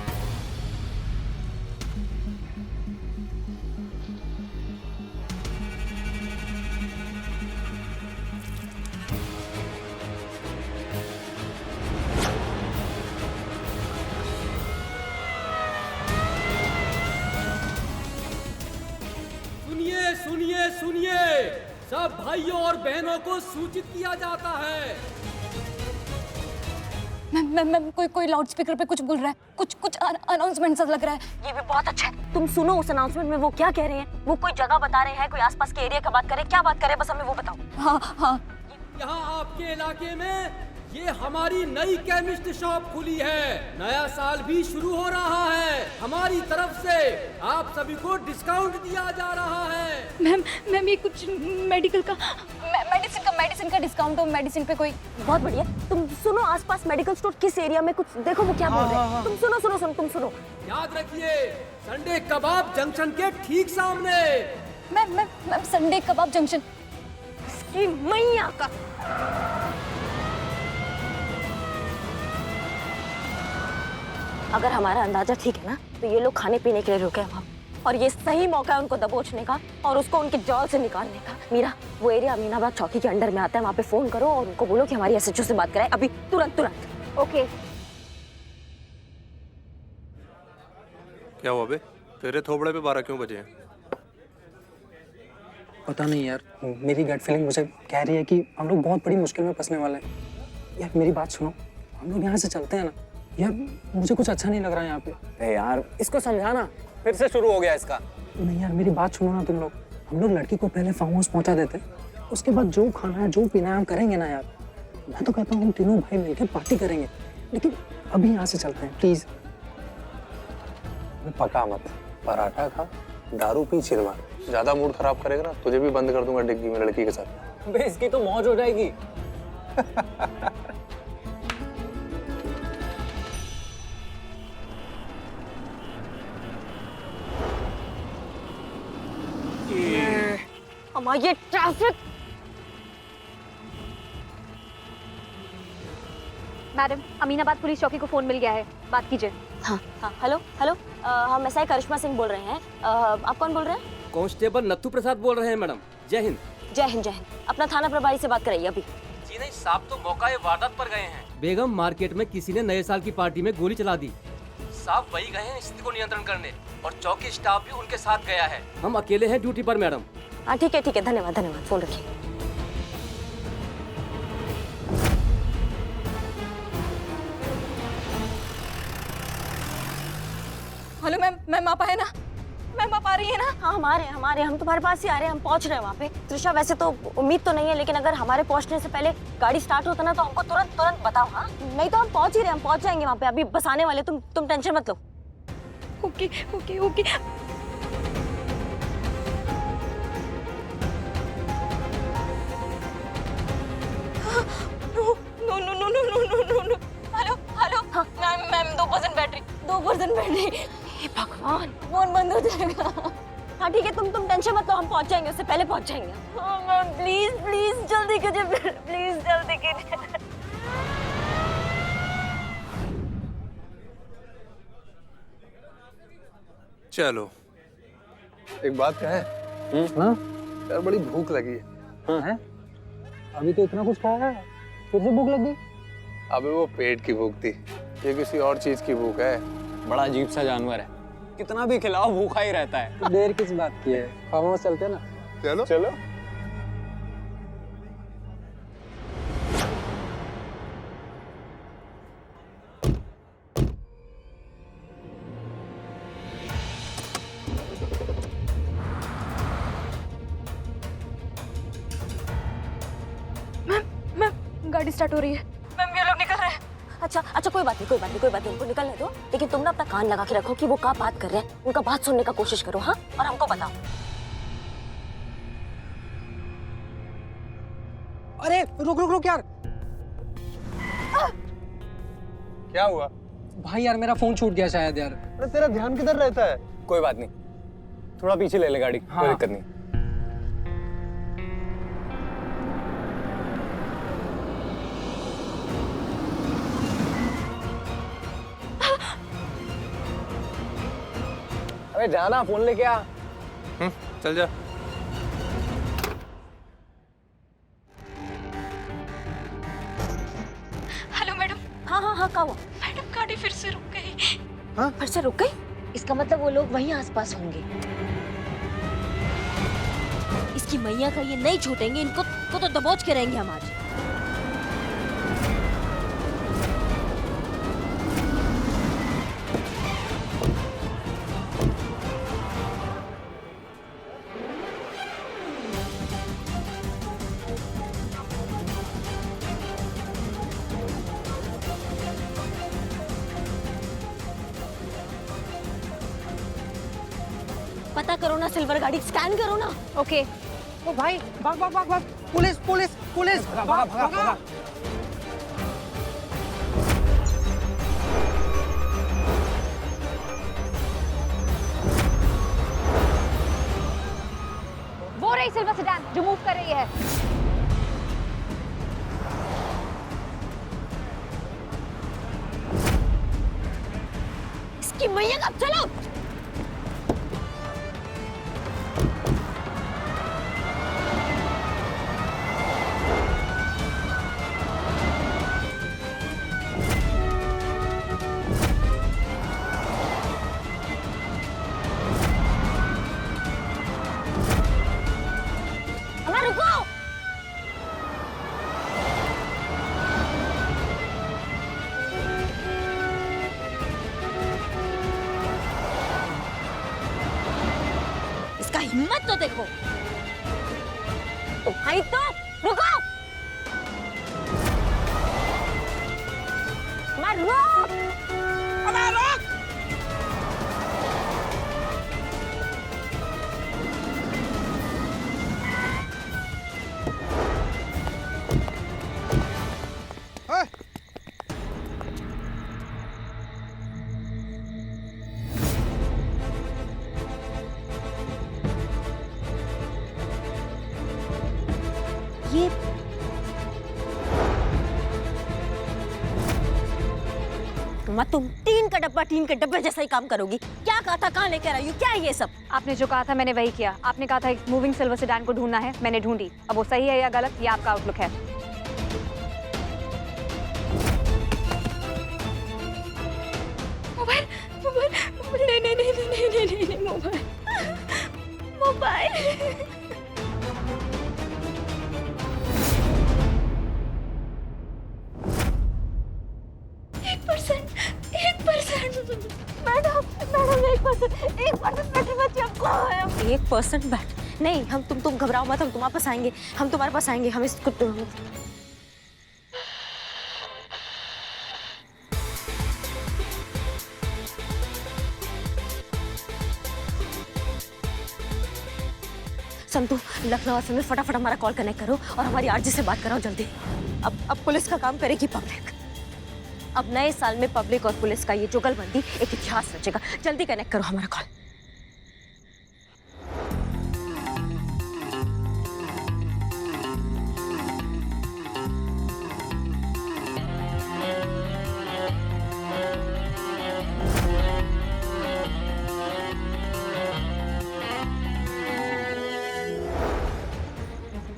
सुनिए, सब भाइयों और बहनों को सूचित किया जाता है। मैम कोई लाउड स्पीकर पे कुछ बोल रहा है, कुछ अनाउंसमेंट सा लग रहा है। ये भी बहुत अच्छा है। तुम सुनो उस अनाउंसमेंट में वो क्या कह रहे हैं। वो कोई जगह बता रहे हैं, कोई आसपास के एरिया का बात कर रहे हैं, क्या बात कर रहे हैं, बस हमें वो बताओ। हाँ। यहाँ आपके इलाके में ये हमारी नई केमिस्ट शॉप खुली है। नया साल भी शुरू हो रहा है। हमारी तरफ से आप सभी को डिस्काउंट दिया जा रहा है। मैम ये कुछ मेडिसिन का डिस्काउंट हो, मेडिसिन पे कोई। बहुत बढ़िया। तुम सुनो आसपास मेडिकल स्टोर किस एरिया में, कुछ देखो वो क्या बोल रहे हैं। तुम सुनो। याद रखिए, संडे कबाब जंक्शन के ठीक सामने। मैम संडे कबाब जंक्शन। इसकी मैया का। अगर हमारा अंदाजा ठीक है ना, तो ये लोग खाने पीने के लिए रुके हैं वहाँ, और ये सही मौका है उनको दबोचने का और उसको उनके जाल से निकालने का। मीरा, वो एरिया अमीनाबाद चौकी के अंडर में आता है, वहाँ पे फोन करो और उनको बोलो कि हमारी एसएचओ से बात कराए अभी, तुरंत। ओके। क्या हुआ बे? तेरे थोबड़े पे 12 क्यों बजे हैं? पता नहीं यार, मेरी गट फीलिंग मुझे कह रही है कि हम लोग बहुत बड़ी मुश्किल में फंसने वाले हैं। यार मेरी बात सुनो, हम लोग यहाँ से चलते हैं ना। यार मुझे कुछ अच्छा नहीं लग रहा है यहाँ पे। अरे यार इसको समझाना, फिर से शुरू हो गया इसका। नहीं यार मेरी बात सुनो ना तुम लोग। हम लोग लड़की को पहले फार्म हाउस पहुँचा देते, उसके बाद जो खाना है जो पीना है हम करेंगे ना यार। मैं तो कहता हूँ हम तीनों भाई मिलकर पार्टी करेंगे, लेकिन अभी यहाँ से चलते हैं प्लीज। पका मत, पराठा खा, दारू पी, चिल मार। ज्यादा मूड खराब करेगा ना, तुझे भी बंद कर दूंगा डिग्गी में लड़की के साथ। बे इसकी तो मौज हो जाएगी। हमारा ये ट्रैफिक। मैडम, अमीनाबाद पुलिस चौकी को फोन मिल गया है, बात कीजिए। हाँ। हेलो, हम एसआई करिश्मा सिंह बोल रहे हैं। आप कौन बोल रहे हैं? कांस्टेबल नत्थु प्रसाद बोल रहे हैं मैडम। जय हिंद। जय हिंद। अपना थाना प्रभारी से बात कराइए अभी। जी नहीं साहब, तो मौका वारदात पर गए हैं। बेगम मार्केट में किसी ने नए साल की पार्टी में गोली चला दी। साहब वही गए हैं स्थिति को नियंत्रण करने, और चौकी स्टाफ भी उनके साथ गया है। हम अकेले हैं ड्यूटी पर मैडम। हाँ ठीक है, धन्यवाद। फोन रखिए। हेलो मैम आप आए ना? मैम आप आ रही है ना? हाँ हमारे हम तुम्हारे पास ही आ रहे हैं, हम पहुंच रहे हैं वहाँ पे। त्रिशा, वैसे तो उम्मीद तो नहीं है, लेकिन अगर हमारे पहुंचने से पहले गाड़ी स्टार्ट होता ना तो हमको तुरंत बताओ। हाँ नहीं तो हम पहुंच ही रहे, हम पहुंच जाएंगे वहाँ पे, अभी बस आने वाले। तुम टेंशन मत लो। ओके। नो। हेलो। हाँ मैम 2% बैटरी। हे भगवान, फोन बंद हो जाएगा। हाँ ठीक है, तुम टेंशन मत लो, हम पहुंच जाएंगे, उससे पहले पहुंच जाएंगे। मैम प्लीज जल्दी कीजिए। चलो, एक बात कहें? हाँ यार बड़ी भूख लगी है। हाँ है? अभी तो इतना कुछ खाया है, फिर से भूख लगी? अबे वो पेट की भूख थी, ये किसी और चीज की भूख है। बड़ा अजीब सा जानवर है, कितना भी खिलाओ भूखा ही रहता है। तो देर किस बात की है, फार्म हाउस चलते हैं ना। चलो। मैम गाड़ी स्टार्ट हो रही है। मैम ये लोग निकल रहे हैं। अच्छा कोई बात नहीं, उनको निकलने दो, लेकिन तुम ना अपना कान लगा के रखो कि वो क्या बात कर रहे हैं, उनका बात सुनने का कोशिश करो। हाँ, और हमको बताओ। अरे रुक यार। क्या हुआ? भाई यार मेरा फोन छूट गया शायद यार। अरे तेरा ध्यान किधर रहता है? कोई बात नहीं, थोड़ा पीछे ले गाड़ी। हाँ। कोई दिक्कत नहीं। अबे जाना, फोन लेके आ। चल जा। Hello madam. हाँ क्या हुआ? मैडम गाड़ी फिर से रुक गई। हाँ फिर से रुक गई? इसका मतलब वो लोग वहीं आसपास होंगे। इसकी मैया का ये नहीं छूटेंगे, इनको तो दबोच के रहेंगे हम आज। पता करो ना, सिल्वर गाड़ी स्कैन करो ना। ओके। ओ भाई, भाग भाग भाग भाग, पुलिस पुलिस पुलिस, भागा भागा भागा। वो रही सिल्वर सेडान जो मूव कर रही है। इसकी मैया का, चलो। हिम्मत तो देखो। तो भाई तो रुको, मैं रोक, मैं रोक। ये तुम टीन का डब्बा टीन के डब्बे जैसा ही काम करोगी। क्या कहा था, कहाँ लेकर आई हो, क्या है ये सब? आपने जो कहा था मैंने वही किया। आपने कहा था एक मूविंग सिल्वर सेडान को ढूंढना है, मैंने ढूंढी। अब वो सही है या गलत, ये आपका आउटलुक है। मोबाइल मोबाइल, नहीं नहीं नहीं नहीं नहीं नहीं नहीं, मोबाइल मोबाइल। 1% मैडम, 1% बैटरी बची हमको है। 1% बैट नहीं, हम तुम घबराओ मत, हम तुम्हारे पास आएंगे, हम तुम्हारे पास आएंगे, हम इसको संतु, लखनऊ एफएम में फटाफट हमारा कॉल कनेक्ट करो और हमारी आरजे से बात कराओ जल्दी। अब पुलिस का काम करेगी पब्लिक। अब नए साल में पब्लिक और पुलिस का ये जुगलबंदी एक इतिहास रचेगा। जल्दी कनेक्ट करो हमारा कॉल।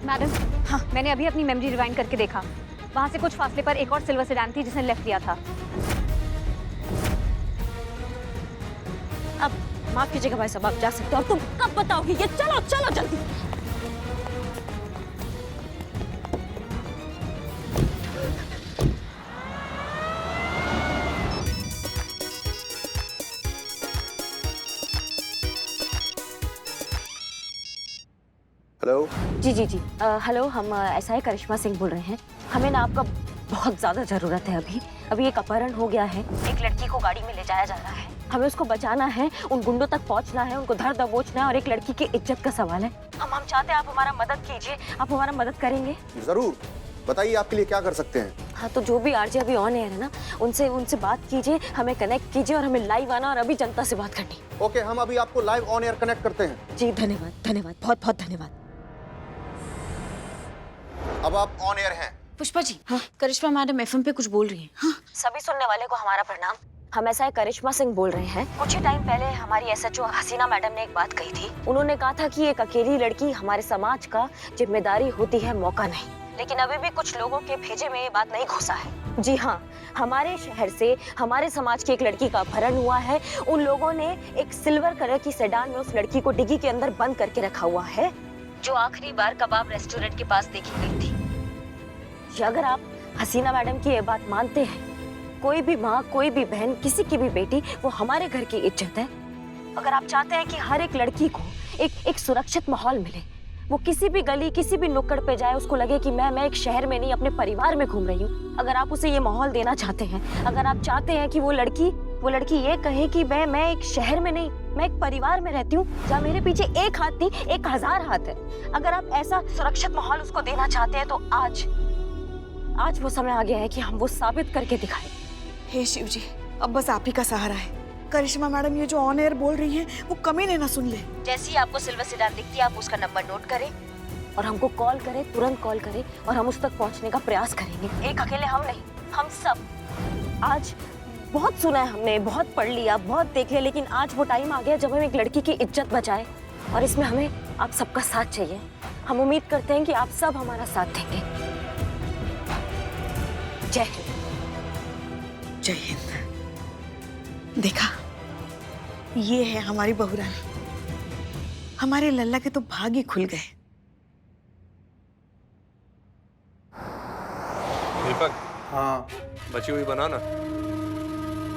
मैडम, हाँ, मैंने अभी अपनी मेमोरी रिवाइंड करके देखा। वहां से कुछ फासले पर एक और सिल्वर सेडान थी जिसने लेफ्ट लिया था। अब माफ कीजिएगा भाई साहब, आप जा सकते हो। अब तुम कब बताओगी ये? चलो चलो जल्दी। हेलो जी हेलो, हम एसआई करिश्मा सिंह बोल रहे हैं। हमें ना आपका बहुत ज्यादा जरूरत है। अभी एक अपहरण हो गया है, एक लड़की को गाड़ी में ले जाया जा रहा है। हमें उसको बचाना है, उन गुंडों तक पहुंचना है, उनको धर दबोचना है और एक लड़की की इज्जत का सवाल है। हम चाहते हैं आप हमारा मदद कीजिए। आप हमारा मदद करेंगे? जरूर, बताइए आपके लिए क्या कर सकते हैं। हाँ, तो जो भी आरजे अभी ऑन एयर है ना, उनसे बात कीजिए, हमें कनेक्ट कीजिए और हमें लाइव आना और अभी जनता से बात करनी। ओके, हम अभी आपको लाइव ऑन एयर कनेक्ट करते हैं। जी धन्यवाद, बहुत बहुत धन्यवाद। अब आप ऑन एयर हैं। पुष्पा जी, हाँ, करिश्मा मैडम एफएम पे कुछ बोल रही हैं। हाँ। सभी सुनने वाले को हमारा प्रणाम। हम एसआई करिश्मा सिंह बोल रहे हैं। कुछ ही टाइम पहले हमारी एसएचओ हसीना मैडम ने एक बात कही थी। उन्होंने कहा था कि एक अकेली लड़की हमारे समाज का जिम्मेदारी होती है, मौका नहीं। लेकिन अभी भी कुछ लोगों के भेजे में ये बात नहीं घुसा है। जी हाँ, हमारे शहर से हमारे समाज की एक लड़की का अपहरण हुआ है। उन लोगों ने एक सिल्वर कलर की सेडान में उस लड़की को डिग्गी के अंदर बंद करके रखा हुआ है। जो आखिरी बार कबाब रेस्टोरेंट के पास देखी गई थी। अगर आप हसीना मैडम की ये बात मानते हैं, कोई भी माँ, कोई भी बहन, किसी की भी बेटी, वो हमारे घर की इज्जत है। अगर आप चाहते हैं कि हर एक लड़की को एक सुरक्षित माहौल मिले, वो किसी भी गली, किसी भी नुक्कड़ पे जाए, उसको लगे कि मैं एक शहर में नहीं, अपने परिवार में घूम रही हूँ। अगर आप उसे ये माहौल देना चाहते हैं, अगर आप चाहते हैं कि वो लड़की ये कहे कि मैं एक शहर में नहीं, मैं एक परिवार में रहती हूँ जहाँ मेरे पीछे एक हाथ नहीं 1000 हाथ है, अगर आप ऐसा सुरक्षित माहौल उसको देना चाहते हैं, तो आज वो समय आ गया है कि हम वो साबित करके दिखाएं। हे शिव जी, अब बस आप ही का सहारा है। करिश्मा मैडम ये जो ऑन एयर बोल रही हैं, वो कमीने ना सुन ले। जैसे ही आपको सिल्वर सीडान दिखती है, आप उसका नंबर नोट करें और हमको कॉल करें, तुरंत कॉल करें, और हम उस तक पहुंचने का प्रयास करेंगे। एक अकेले हम नहीं, हम सब। आज बहुत सुना है हमने, बहुत पढ़ लिया, बहुत देख लिया, लेकिन आज वो टाइम आ गया जब हम एक लड़की की इज्जत बचाएं, और इसमें हमें आप सबका साथ चाहिए। हम उम्मीद करते हैं कि आप सब हमारा साथ देंगे। जय हिंद। जय हिंद। देखा, ये है हमारी बहू रानी। हमारे लल्ला के तो भाग ही खुल गए। दीपक, हाँ, बची हुई बना ना।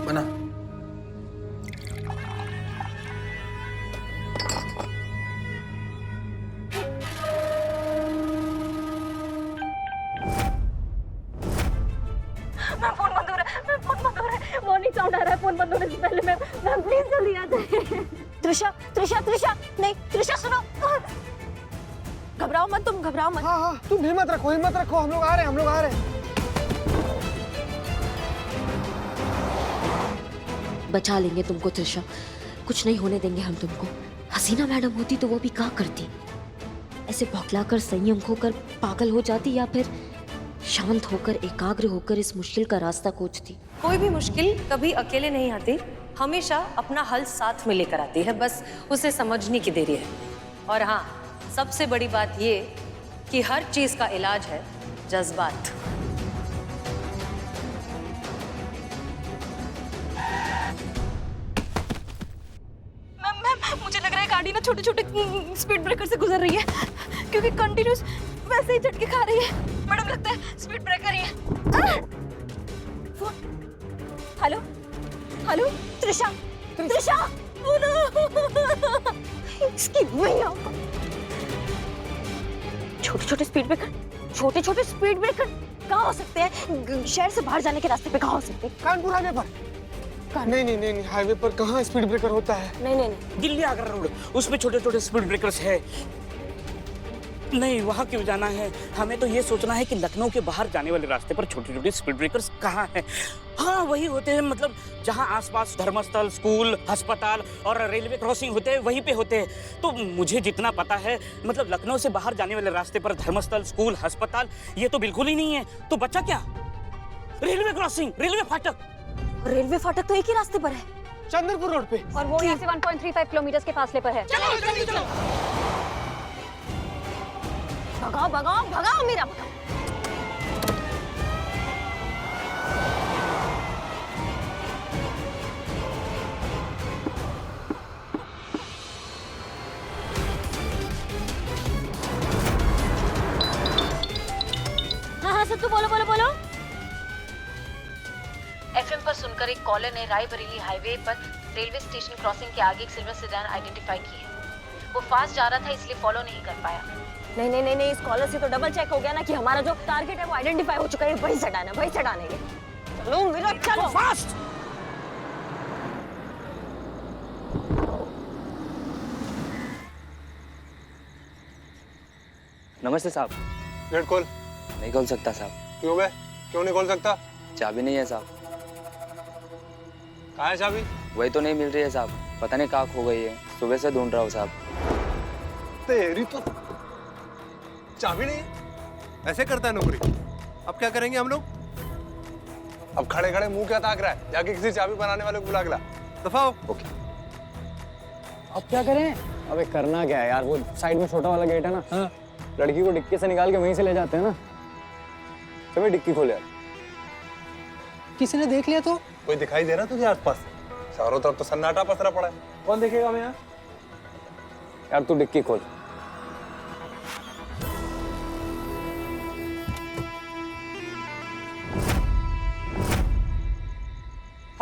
बना। फोन बंद हो रहा है, वार्निंग साउंड आ रहा है, फोन बंद होने से पहले मैं प्लीज जल्दी आ जाए। त्रिशा, नहीं, त्रिशा सुनो, घबराओ मत, तुम घबराओ मत। हाँ, तुम हिम्मत रखो, हम लोग आ रहे हैं। बचा लेंगे तुमको त्रिशा, कुछ नहीं होने देंगे हम तुमको। हसीना मैडम होती तो वो भी क्या करती, ऐसे बौखलाकर, संयम खोकर पागल हो जाती, या फिर शांत होकर, एकाग्र होकर इस मुश्किल का रास्ता खोजती। कोई भी मुश्किल कभी अकेले नहीं आती, हमेशा अपना हल साथ में लेकर आती है, बस उसे समझने की देरी है। और हाँ, सबसे बड़ी बात ये कि हर चीज का इलाज है जज्बात। मुझे लग रहा है गाड़ी ना छोटे छोटे स्पीड ब्रेकर से गुजर रही है, क्योंकि कंटिन्यूस वैसे ही झटके खा रही है। मैडम, लगता है स्पीड ब्रेकर ही है। हेलो हेलो, त्रिशा, इसकी मैया, छोटे छोटे स्पीड ब्रेकर कहाँ हो सकते हैं? शहर से बाहर जाने के रास्ते पे कहाँ हो सकते हैं? कानपुर हाईवे पर। नहीं, हाईवे पर कहाँ स्पीड ब्रेकर होता है? नहीं। दिल्ली आगरा रोड, उसमें छोटे छोटे स्पीड ब्रेकर्स है। नहीं, वहाँ क्यों जाना है? हमें तो ये सोचना है कि लखनऊ के बाहर जाने वाले रास्ते पर छोटे छोटे स्पीड ब्रेकर्स कहाँ हैं। हाँ, वही होते हैं, मतलब जहाँ आसपास धर्मस्थल, स्कूल, अस्पताल और रेलवे क्रॉसिंग होते हैं, वहीं पे होते हैं। तो मुझे जितना पता है, मतलब लखनऊ से बाहर जाने वाले रास्ते पर धर्मस्थल, स्कूल, अस्पताल ये तो बिल्कुल ही नहीं है। तो बच्चा क्या? रेलवे क्रॉसिंग, रेलवे फाटक। रेलवे फाटक तो एक ही रास्ते पर है, चंद्रपुर रोड पे, और वो यहाँ से 1.35 किलोमीटर के फासले पर है। चलो। भगाओ मेरा, भगाओ। हाँ, सत्तू बोलो। एफएम पर सुनकर एक कॉलर ने रायबरेली हाईवे पर रेलवे स्टेशन क्रॉसिंग के आगे एक सिल्वर सेडान आइडेंटिफाई की है। वो फास्ट जा रहा था, इसलिए फॉलो नहीं कर पाया। नहीं, इस कॉलर से तो डबल चेक हो गया ना कि हमारा जो टारगेट है वो आइडेंटिफाई हो चुका है। वही सेडान है। चलो मेरा, चलो फास्ट। नमस्ते साहब। गेट खोल। नहीं खोल सकता साहब। क्यों बे? क्यों नहीं खोल सकता? चाबी नहीं है साहब। कहाँ है चाबी? वही तो नहीं मिल रही है साहब, पता नहीं कहाँ खो गई है, सुबह से ढूंढ रहा हूँ साहब। तेरी तो चाबी नहीं है? ऐसे करता है नौकरी? अब क्या करेंगे हम लोग? अब खड़े खड़े मुंह क्या ताक रहा है? जाके किसी चाबी बनाने वाले को बुला के ला। दफाओ। ओके। अब क्या करें? अबे करना क्या है यार, वो साइड में छोटा वाला गेट है ना, हाँ? लड़की को डिक्की से निकाल के वहीं से ले जाते हैं ना। चलो डिक्की खोल यार। किसी ने देख लिया तो? कोई दिखाई दे रहा तुझे आसपास? चारों तरफ तो सन्नाटा पसरा पड़ा है। कौन देखेगा हमें यहाँ? यार तू डिक्की खोल।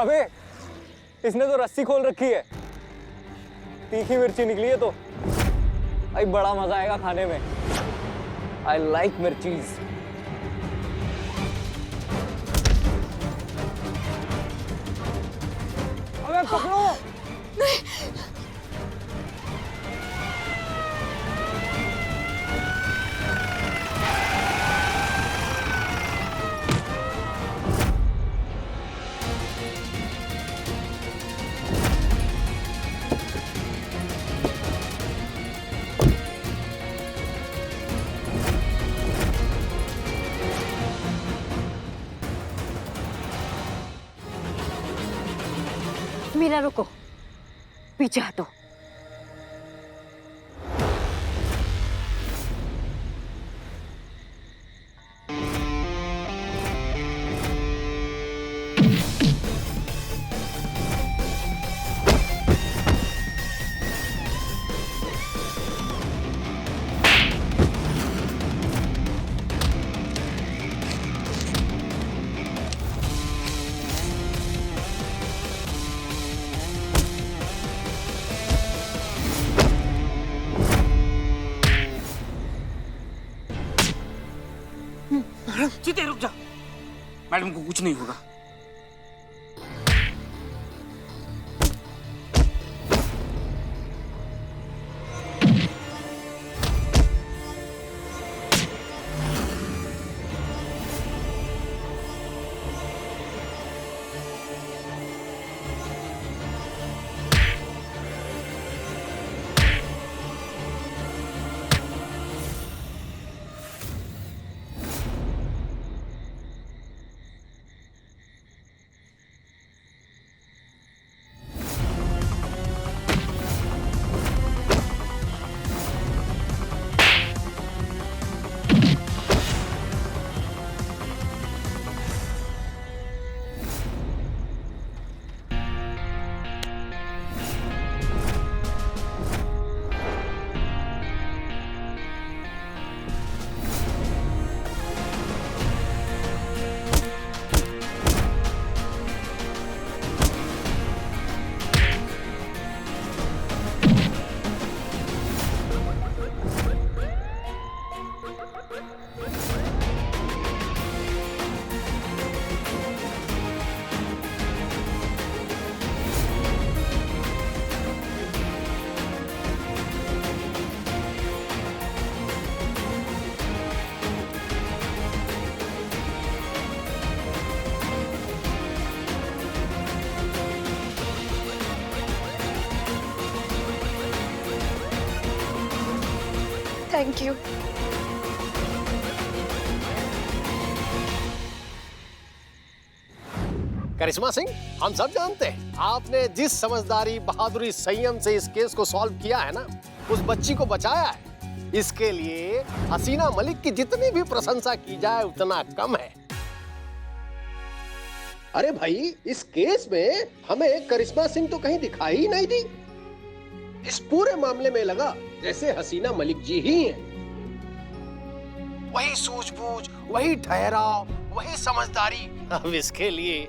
अबे इसने तो रस्सी खोल रखी है, तीखी मिर्ची निकली है तो भाई बड़ा मजा आएगा खाने में। I like mirchis. अबे पकड़ो। नहीं। मीरा रुको, पीछे हटो। चीते रुक जा, मैडम को कुछ नहीं होगा। Thank you. करिश्मा सिंह, हम सब जानते हैं आपने जिस समझदारी, बहादुरी, संयम से इस केस को सॉल्व किया है ना, उस बच्ची को बचाया है, इसके लिए हसीना मलिक की जितनी भी प्रशंसा की जाए उतना कम है। अरे भाई, इस केस में हमें करिश्मा सिंह तो कहीं दिखाई ही नहीं दी। इस पूरे मामले में लगा जैसे हसीना मलिक जी ही हैं। वही सूझबूझ, वही ठहराव, वही समझदारी। अब इसके लिए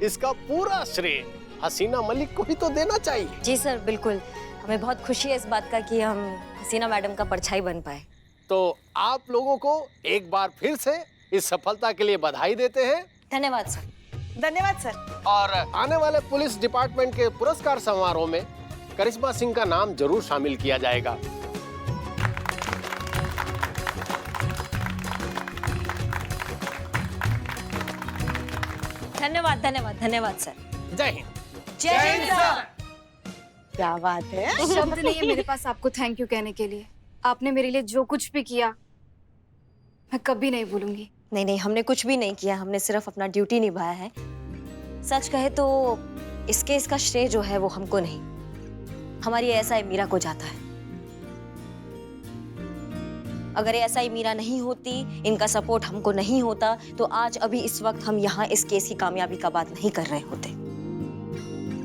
इसका पूरा श्रेय हसीना मलिक को ही तो देना चाहिए। जी सर, बिल्कुल। हमें बहुत खुशी है इस बात का कि हम हसीना मैडम का परछाई बन पाए। तो आप लोगों को एक बार फिर से इस सफलता के लिए बधाई देते हैं। धन्यवाद सर। धन्यवाद सर। और आने वाले पुलिस डिपार्टमेंट के पुरस्कार समारोह में करिश्मा सिंह का नाम जरूर शामिल किया जाएगा। धन्यवाद धन्यवाद धन्यवाद सर। जय हिंद। जय हिंद सर। क्या बात है। शब्द नहीं है मेरे पास आपको थैंक यू कहने के लिए। आपने मेरे लिए जो कुछ भी किया मैं कभी नहीं भूलूंगी। नहीं नहीं, हमने कुछ भी नहीं किया, हमने सिर्फ अपना ड्यूटी निभाया है। सच कहे तो इस केस का श्रेय जो है वो हमको नहीं, हमारी एसआई मीरा को जाता है। अगर एसआई मीरा नहीं होती, इनका सपोर्ट हमको नहीं होता, तो आज अभी इस वक्त हम यहाँ इस केस की कामयाबी का बात नहीं कर रहे होते।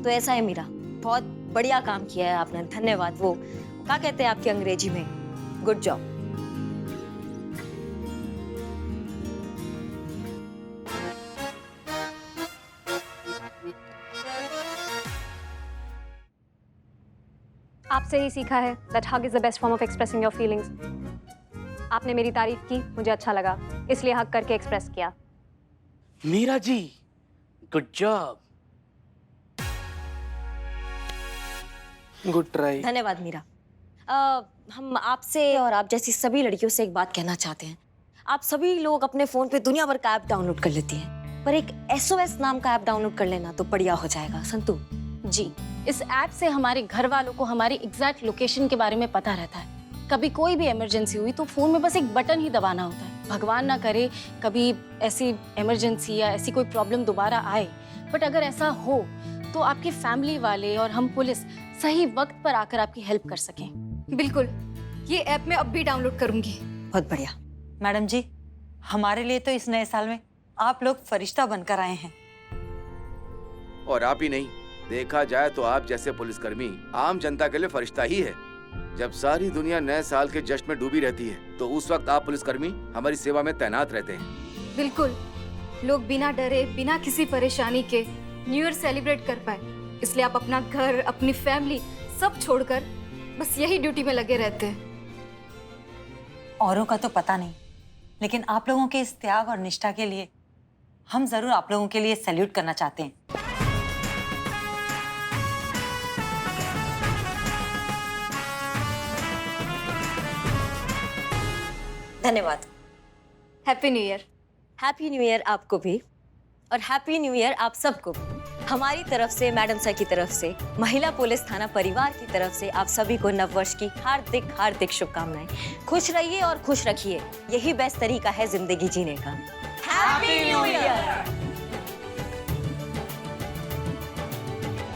तो एसआई मीरा, बहुत बढ़िया काम किया है आपने, धन्यवाद। वो क्या कहते हैं आपकी अंग्रेजी में, गुड जॉब। आपसे ही सीखा है that hug is the best form of expressing your feelings. आपने मेरी तारीफ की, मुझे अच्छा लगा, इसलिए हग करके एक्सप्रेस किया। Meera ji, good job. Good try. धन्यवाद मीरा। हम आपसे और आप जैसी सभी लड़कियों से एक बात कहना चाहते हैं। आप सभी लोग अपने फोन पे दुनिया भर का ऐप डाउनलोड कर लेती हैं, पर एक SOS नाम का ऐप डाउनलोड कर लेना तो बढ़िया हो जाएगा। संतु जी, इस ऐप से हमारे घर वालों को हमारी एग्जैक्ट लोकेशन के बारे में पता रहता है। कभी कोई भी इमरजेंसी हुई तो फोन में बस एक बटन ही दबाना होता है। भगवान ना करे कभी ऐसी इमरजेंसी या ऐसी कोई प्रॉब्लम दोबारा आए, बट अगर ऐसा हो तो आपकी फैमिली वाले और हम पुलिस सही वक्त पर आकर आपकी हेल्प कर सकें। बिल्कुल, ये ऐप मैं अब भी डाउनलोड करूंगी। बहुत बढ़िया। मैडम जी, हमारे लिए तो इस नए साल में आप लोग फरिश्ता बनकर आए हैं। और आप ही नहीं, देखा जाए तो आप जैसे पुलिसकर्मी आम जनता के लिए फरिश्ता ही है। जब सारी दुनिया नए साल के जश्न में डूबी रहती है तो उस वक्त आप पुलिसकर्मी हमारी सेवा में तैनात रहते हैं। बिल्कुल, लोग बिना डरे, बिना किसी परेशानी के न्यू ईयर सेलिब्रेट कर पाए, इसलिए आप अपना घर, अपनी फैमिली सब छोड़कर बस यही ड्यूटी में लगे रहते हैं। औरों का तो पता नहीं, लेकिन आप लोगों के इस त्याग और निष्ठा के लिए हम जरूर आप लोगों के लिए सैल्यूट करना चाहते हैं। धन्यवाद। Happy new year. Happy new year आपको भी, और हैप्पी न्यू ईयर आप सबको भी। हमारी तरफ से, मैडम सर की तरफ से, महिला पुलिस थाना परिवार की तरफ से आप सभी को नववर्ष की हार्दिक हार्दिक शुभकामनाएं। खुश रहिए और खुश रखिए, यही बेस्ट तरीका है जिंदगी जीने का। Happy new year.